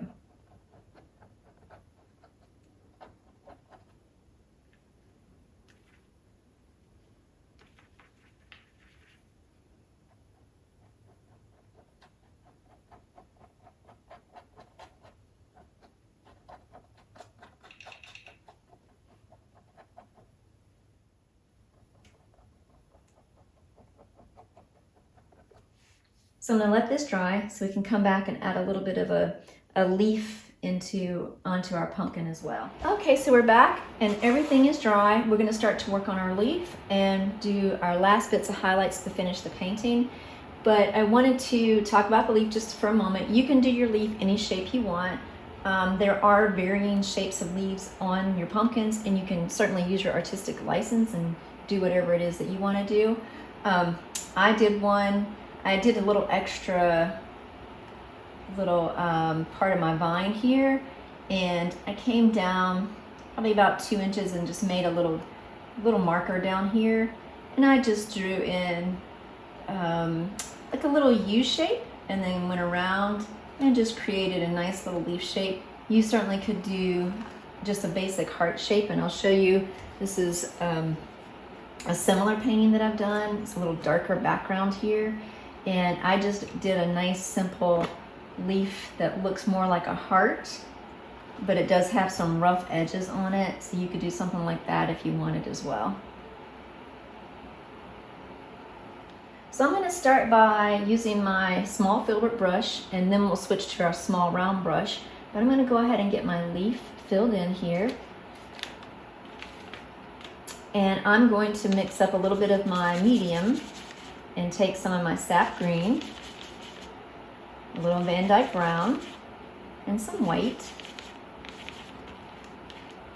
S1: So I'm going to let this dry so we can come back and add a little bit of a leaf onto our pumpkin as well. Okay, so we're back and everything is dry. We're going to start to work on our leaf and do our last bits of highlights to finish the painting. But I wanted to talk about the leaf just for a moment. You can do your leaf any shape you want. There are varying shapes of leaves on your pumpkins, and you can certainly use your artistic license and do whatever it is that you want to do. I did a little extra part of my vine here, and I came down probably about 2 inches and just made a little marker down here, and I just drew in like a little U shape and then went around and just created a nice little leaf shape. You certainly could do just a basic heart shape, and I'll show you. This is a similar painting that I've done. It's a little darker background here. And I just did a nice simple leaf that looks more like a heart, but it does have some rough edges on it. So you could do something like that if you wanted as well. So I'm going to start by using my small filbert brush, and then we'll switch to our small round brush. But I'm going to go ahead and get my leaf filled in here. And I'm going to mix up a little bit of my medium and take some of my sap green, a little Van Dyke brown, and some white,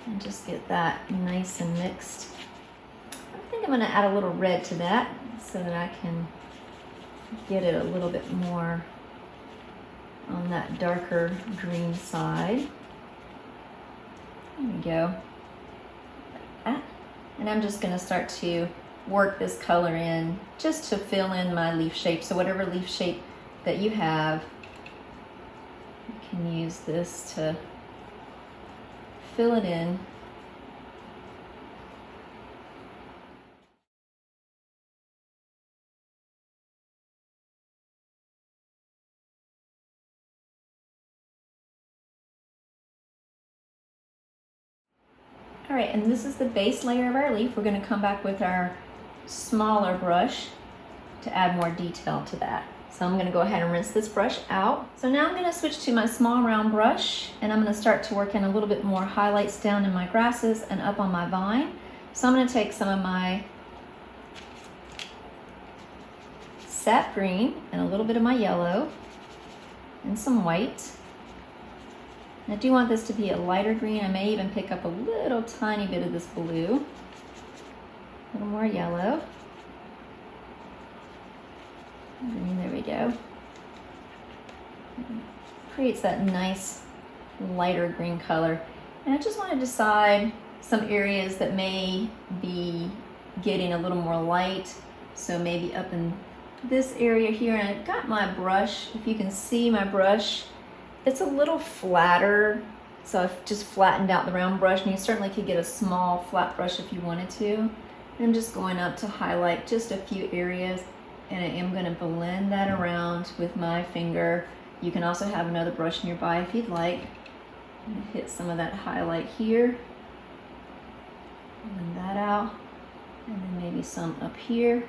S1: and just get that nice and mixed. I think I'm going to add a little red to that so that I can get it a little bit more on that darker green side. There we go. And I'm just going to start to work this color in just to fill in my leaf shape. So whatever leaf shape that you have, you can use this to fill it in. All right, and this is the base layer of our leaf. We're going to come back with our smaller brush to add more detail to that. So I'm going to go ahead and rinse this brush out. So now I'm going to switch to my small round brush, and I'm going to start to work in a little bit more highlights down in my grasses and up on my vine. So I'm going to take some of my sap green and a little bit of my yellow and some white. And I do want this to be a lighter green. I may even pick up a little tiny bit of this blue. A little more yellow. creates that nice lighter green color. And I just want to decide some areas that may be getting a little more light. So maybe up in this area here, and I've got my brush. If you can see my brush, it's a little flatter. So I've just flattened out the round brush, and you certainly could get a small flat brush if you wanted to. And I'm just going up to highlight just a few areas, and I am going to blend that around with my finger. You can also have another brush nearby if you'd like. I'm going to hit some of that highlight here. Blend that out. And then maybe some up here.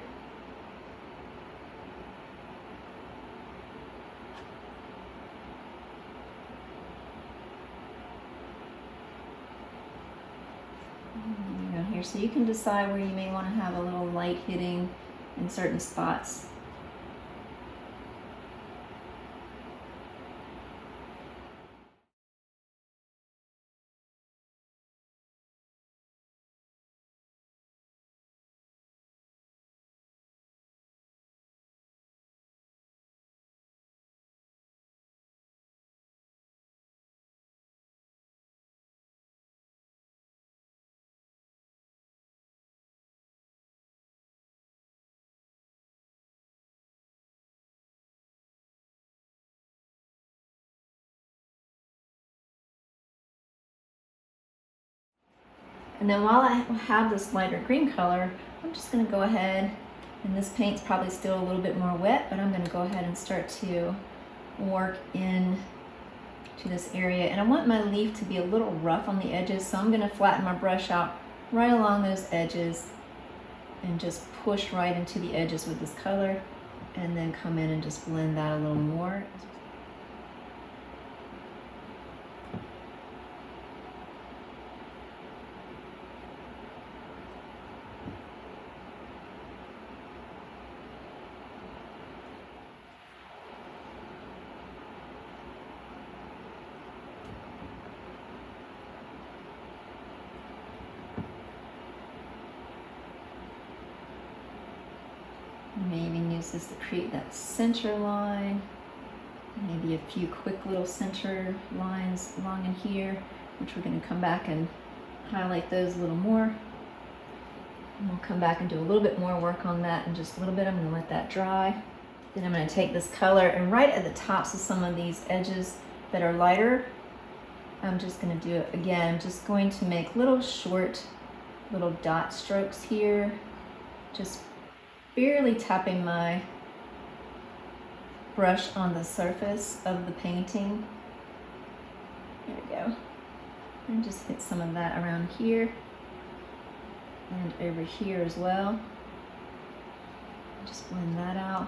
S1: And around here. So you can decide where you may want to have a little light hitting in certain spots. And then while I have this lighter green color, I'm just going to go ahead, and this paint's probably still a little bit more wet, but I'm going to go ahead and start to work in to this area. And I want my leaf to be a little rough on the edges, so I'm going to flatten my brush out right along those edges and just push right into the edges with this color, and then come in and just blend that a little more. Maybe use this to create that center line. Maybe a few quick little center lines along in here, which we're going to come back and highlight those a little more. And we'll come back and do a little bit more work on that in just a little bit. I'm going to let that dry. Then I'm going to take this color, and right at the tops of some of these edges that are lighter, I'm just going to do it again. I'm just going to make little short little dot strokes here, just barely tapping my brush on the surface of the painting. There we go. And just hit some of that around here and over here as well. Just blend that out.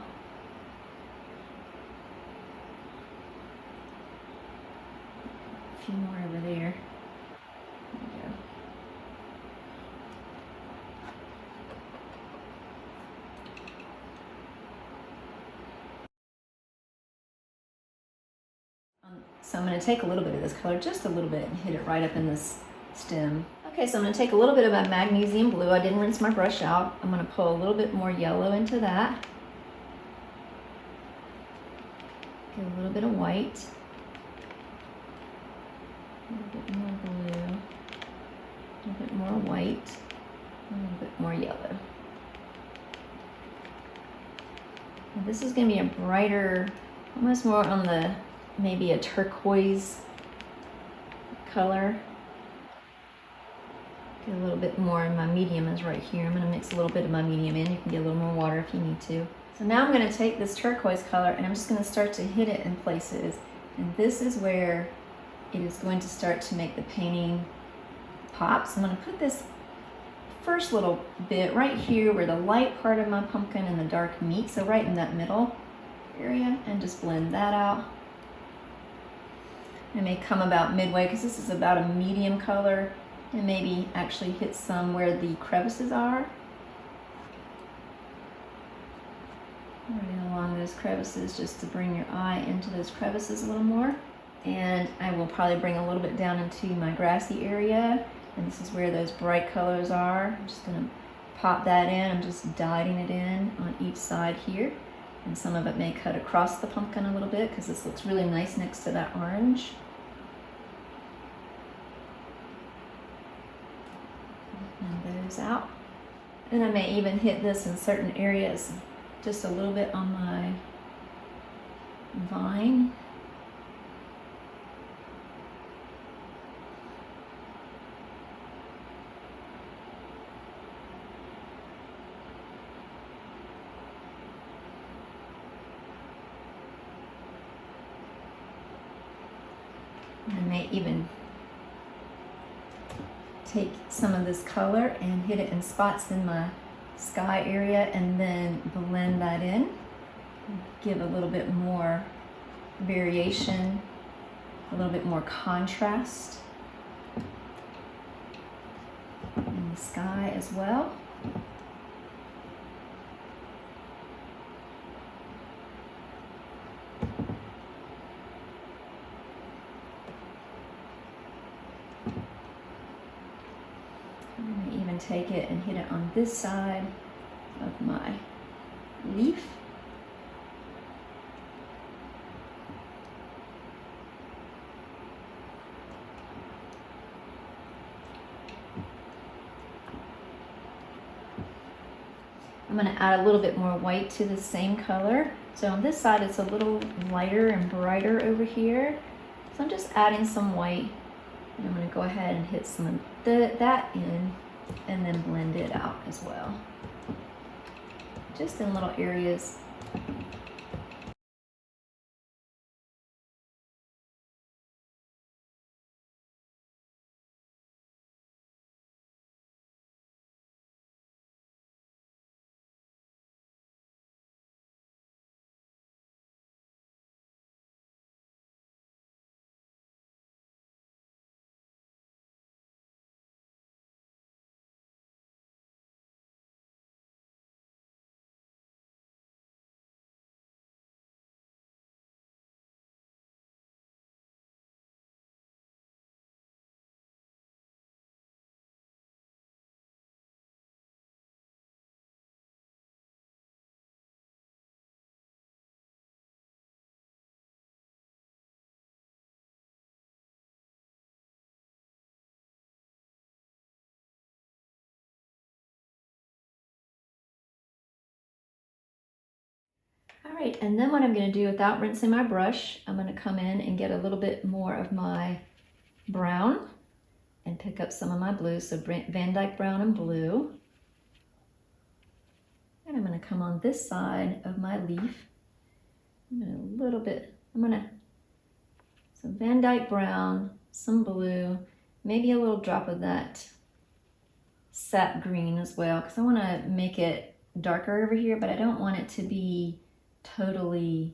S1: A few more over there. There we go. So I'm going to take a little bit of this color, just a little bit, and hit it right up in this stem. Okay, so I'm going to take a little bit of my magnesium blue. I didn't rinse my brush out. I'm going to pull a little bit more yellow into that. Get a little bit of white. A little bit more blue. A little bit more white. A little bit more yellow. Now this is going to be a brighter, almost more on the maybe a turquoise color. Get a little bit more, and my medium is right here. I'm going to mix a little bit of my medium in. You can get a little more water if you need to. So now I'm going to take this turquoise color, and I'm just going to start to hit it in places. And this is where it is going to start to make the painting pop. So I'm going to put this first little bit right here where the light part of my pumpkin and the dark meet. So right in that middle area, and just blend that out. It may come about midway because this is about a medium color, and maybe actually hit some where the crevices are. Right along those crevices, just to bring your eye into those crevices a little more. And I will probably bring a little bit down into my grassy area, and this is where those bright colors are. I'm just going to pop that in. I'm just dotting it in on each side here. And some of it may cut across the pumpkin a little bit because this looks really nice next to that orange. And those out. And I may even hit this in certain areas, just a little bit on my vine. I may even take some of this color and hit it in spots in my sky area and then blend that in. Give a little bit more variation, a little bit more contrast in the sky as well. Take it and hit it on this side of my leaf. I'm going to add a little bit more white to the same color. So on this side it's a little lighter and brighter over here. So I'm just adding some white, and I'm going to go ahead and hit some of that in and then blend it out as well, just in little areas. All right, and then what I'm going to do without rinsing my brush, I'm going to come in and get a little bit more of my brown and pick up some of my blue, so Van Dyke brown and blue. And I'm going to come on this side of my leaf. Some Van Dyke brown, some blue, maybe a little drop of that sap green as well, because I want to make it darker over here, but I don't want it to be totally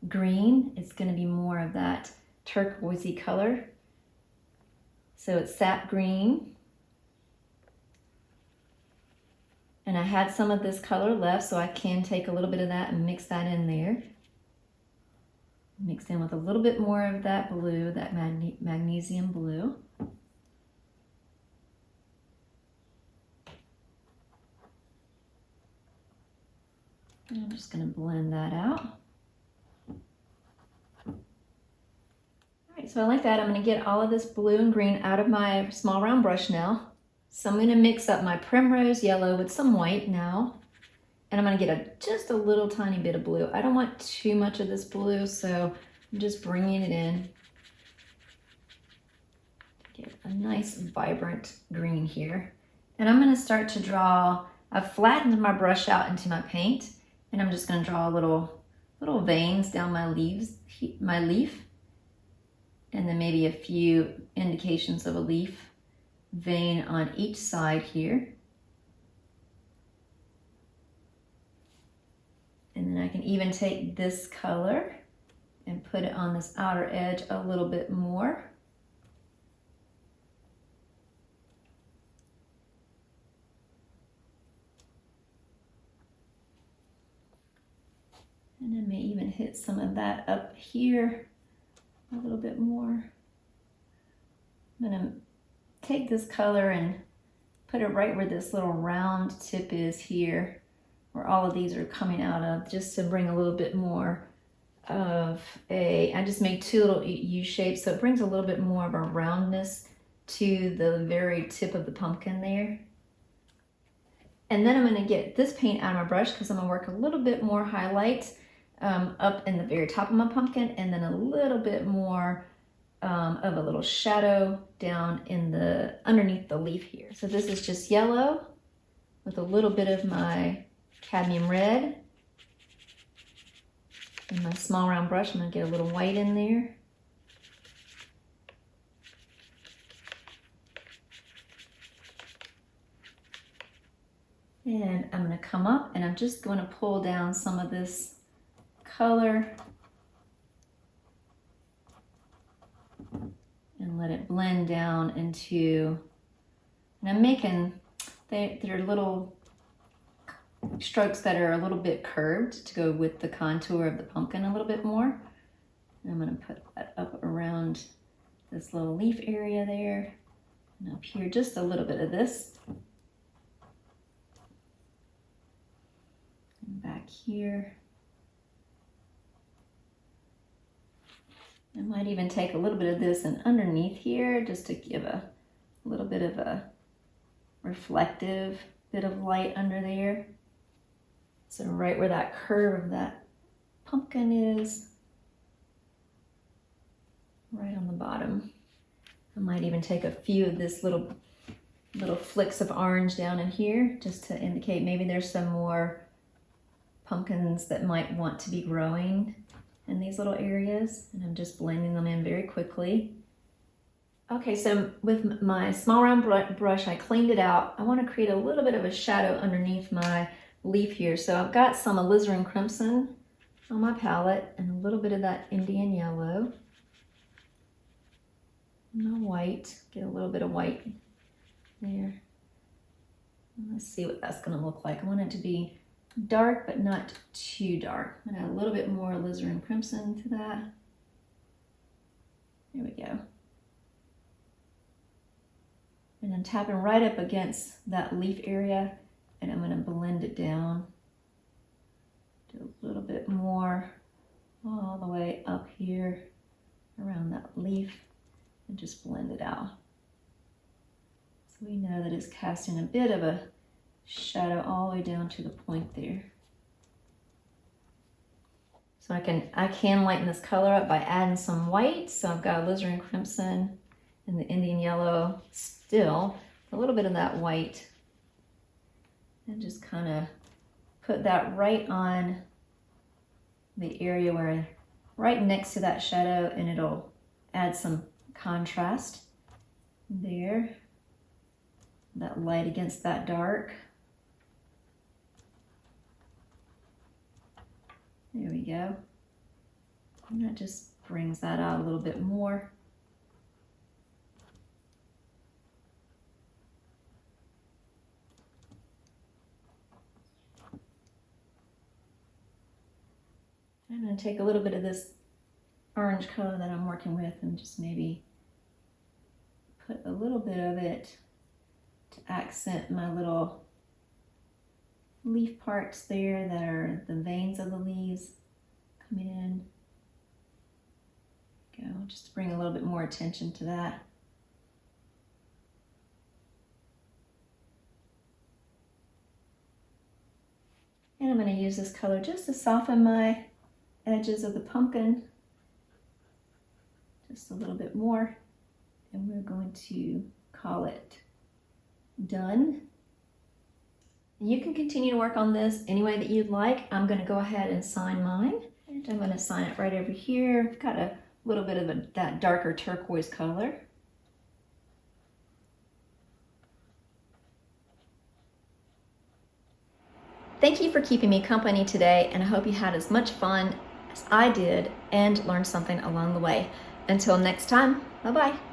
S1: green. It's going to be more of that turquoisey color. So it's sap green. And I had some of this color left, so I can take a little bit of that and mix that in there. Mix in with a little bit more of that blue, that magnesium blue. And I'm just going to blend that out. All right, so I like that. I'm going to get all of this blue and green out of my small round brush now. So I'm going to mix up my Primrose yellow with some white now. And I'm going to get just a little tiny bit of blue. I don't want too much of this blue, so I'm just bringing it in. Get a nice vibrant green here. And I'm going to start to draw. I've flattened my brush out into my paint. And I'm just going to draw little veins down my leaf, and then maybe a few indications of a leaf vein on each side here. And then I can even take this color and put it on this outer edge a little bit more. And I may even hit some of that up here a little bit more. I'm going to take this color and put it right where this little round tip is here where all of these are coming out of, just to bring a little bit more of I just made two little U shapes, so it brings a little bit more of a roundness to the very tip of the pumpkin there. And then I'm going to get this paint out of my brush because I'm going to work a little bit more highlights up in the very top of my pumpkin, and then a little bit more of a little shadow down in the underneath the leaf here. So this is just yellow with a little bit of my cadmium red. And my small round brush, I'm going to get a little white in there. And I'm going to come up and I'm just going to pull down some of this color and let it blend down into, and I'm making, they're little strokes that are a little bit curved to go with the contour of the pumpkin a little bit more. And I'm going to put that up around this little leaf area there, and up here just a little bit of this. And back here. I might even take a little bit of this and underneath here just to give a little bit of a reflective bit of light under there. So right where that curve of that pumpkin is, right on the bottom. I might even take a few of this little flicks of orange down in here just to indicate maybe there's some more pumpkins that might want to be growing in these little areas. And I'm just blending them in very quickly. Okay, so with my small round brush, I cleaned it out. I want to create a little bit of a shadow underneath my leaf here. So I've got some Alizarin crimson on my palette and a little bit of that Indian yellow. No white, get a little bit of white there. Let's see what that's going to look like. I want it to be dark, but not too dark. I'm going to add a little bit more Alizarin crimson to that. There we go. And I'm tapping right up against that leaf area, and I'm going to blend it down. Do a little bit more all the way up here around that leaf, and just blend it out. So we know that it's casting a bit of a shadow all the way down to the point there. So I can lighten this color up by adding some white. So I've got Alizarin crimson and the Indian yellow, still a little bit of that white, and just kind of put that right on the area where, right next to that shadow, and it'll add some contrast there. That light against that dark. There we go. And that just brings that out a little bit more. I'm going to take a little bit of this orange color that I'm working with and just maybe put a little bit of it to accent my little leaf parts there that are the veins of the leaves coming in. Go, just to bring a little bit more attention to that. And I'm going to use this color just to soften my edges of the pumpkin just a little bit more, and we're going to call it done. You can continue to work on this any way that you'd like. I'm going to go ahead and sign mine, and I'm going to sign it right over here. I've got a little bit of that darker turquoise color. Thank you for keeping me company today, and I hope you had as much fun as I did and learned something along the way. Until next time, bye-bye.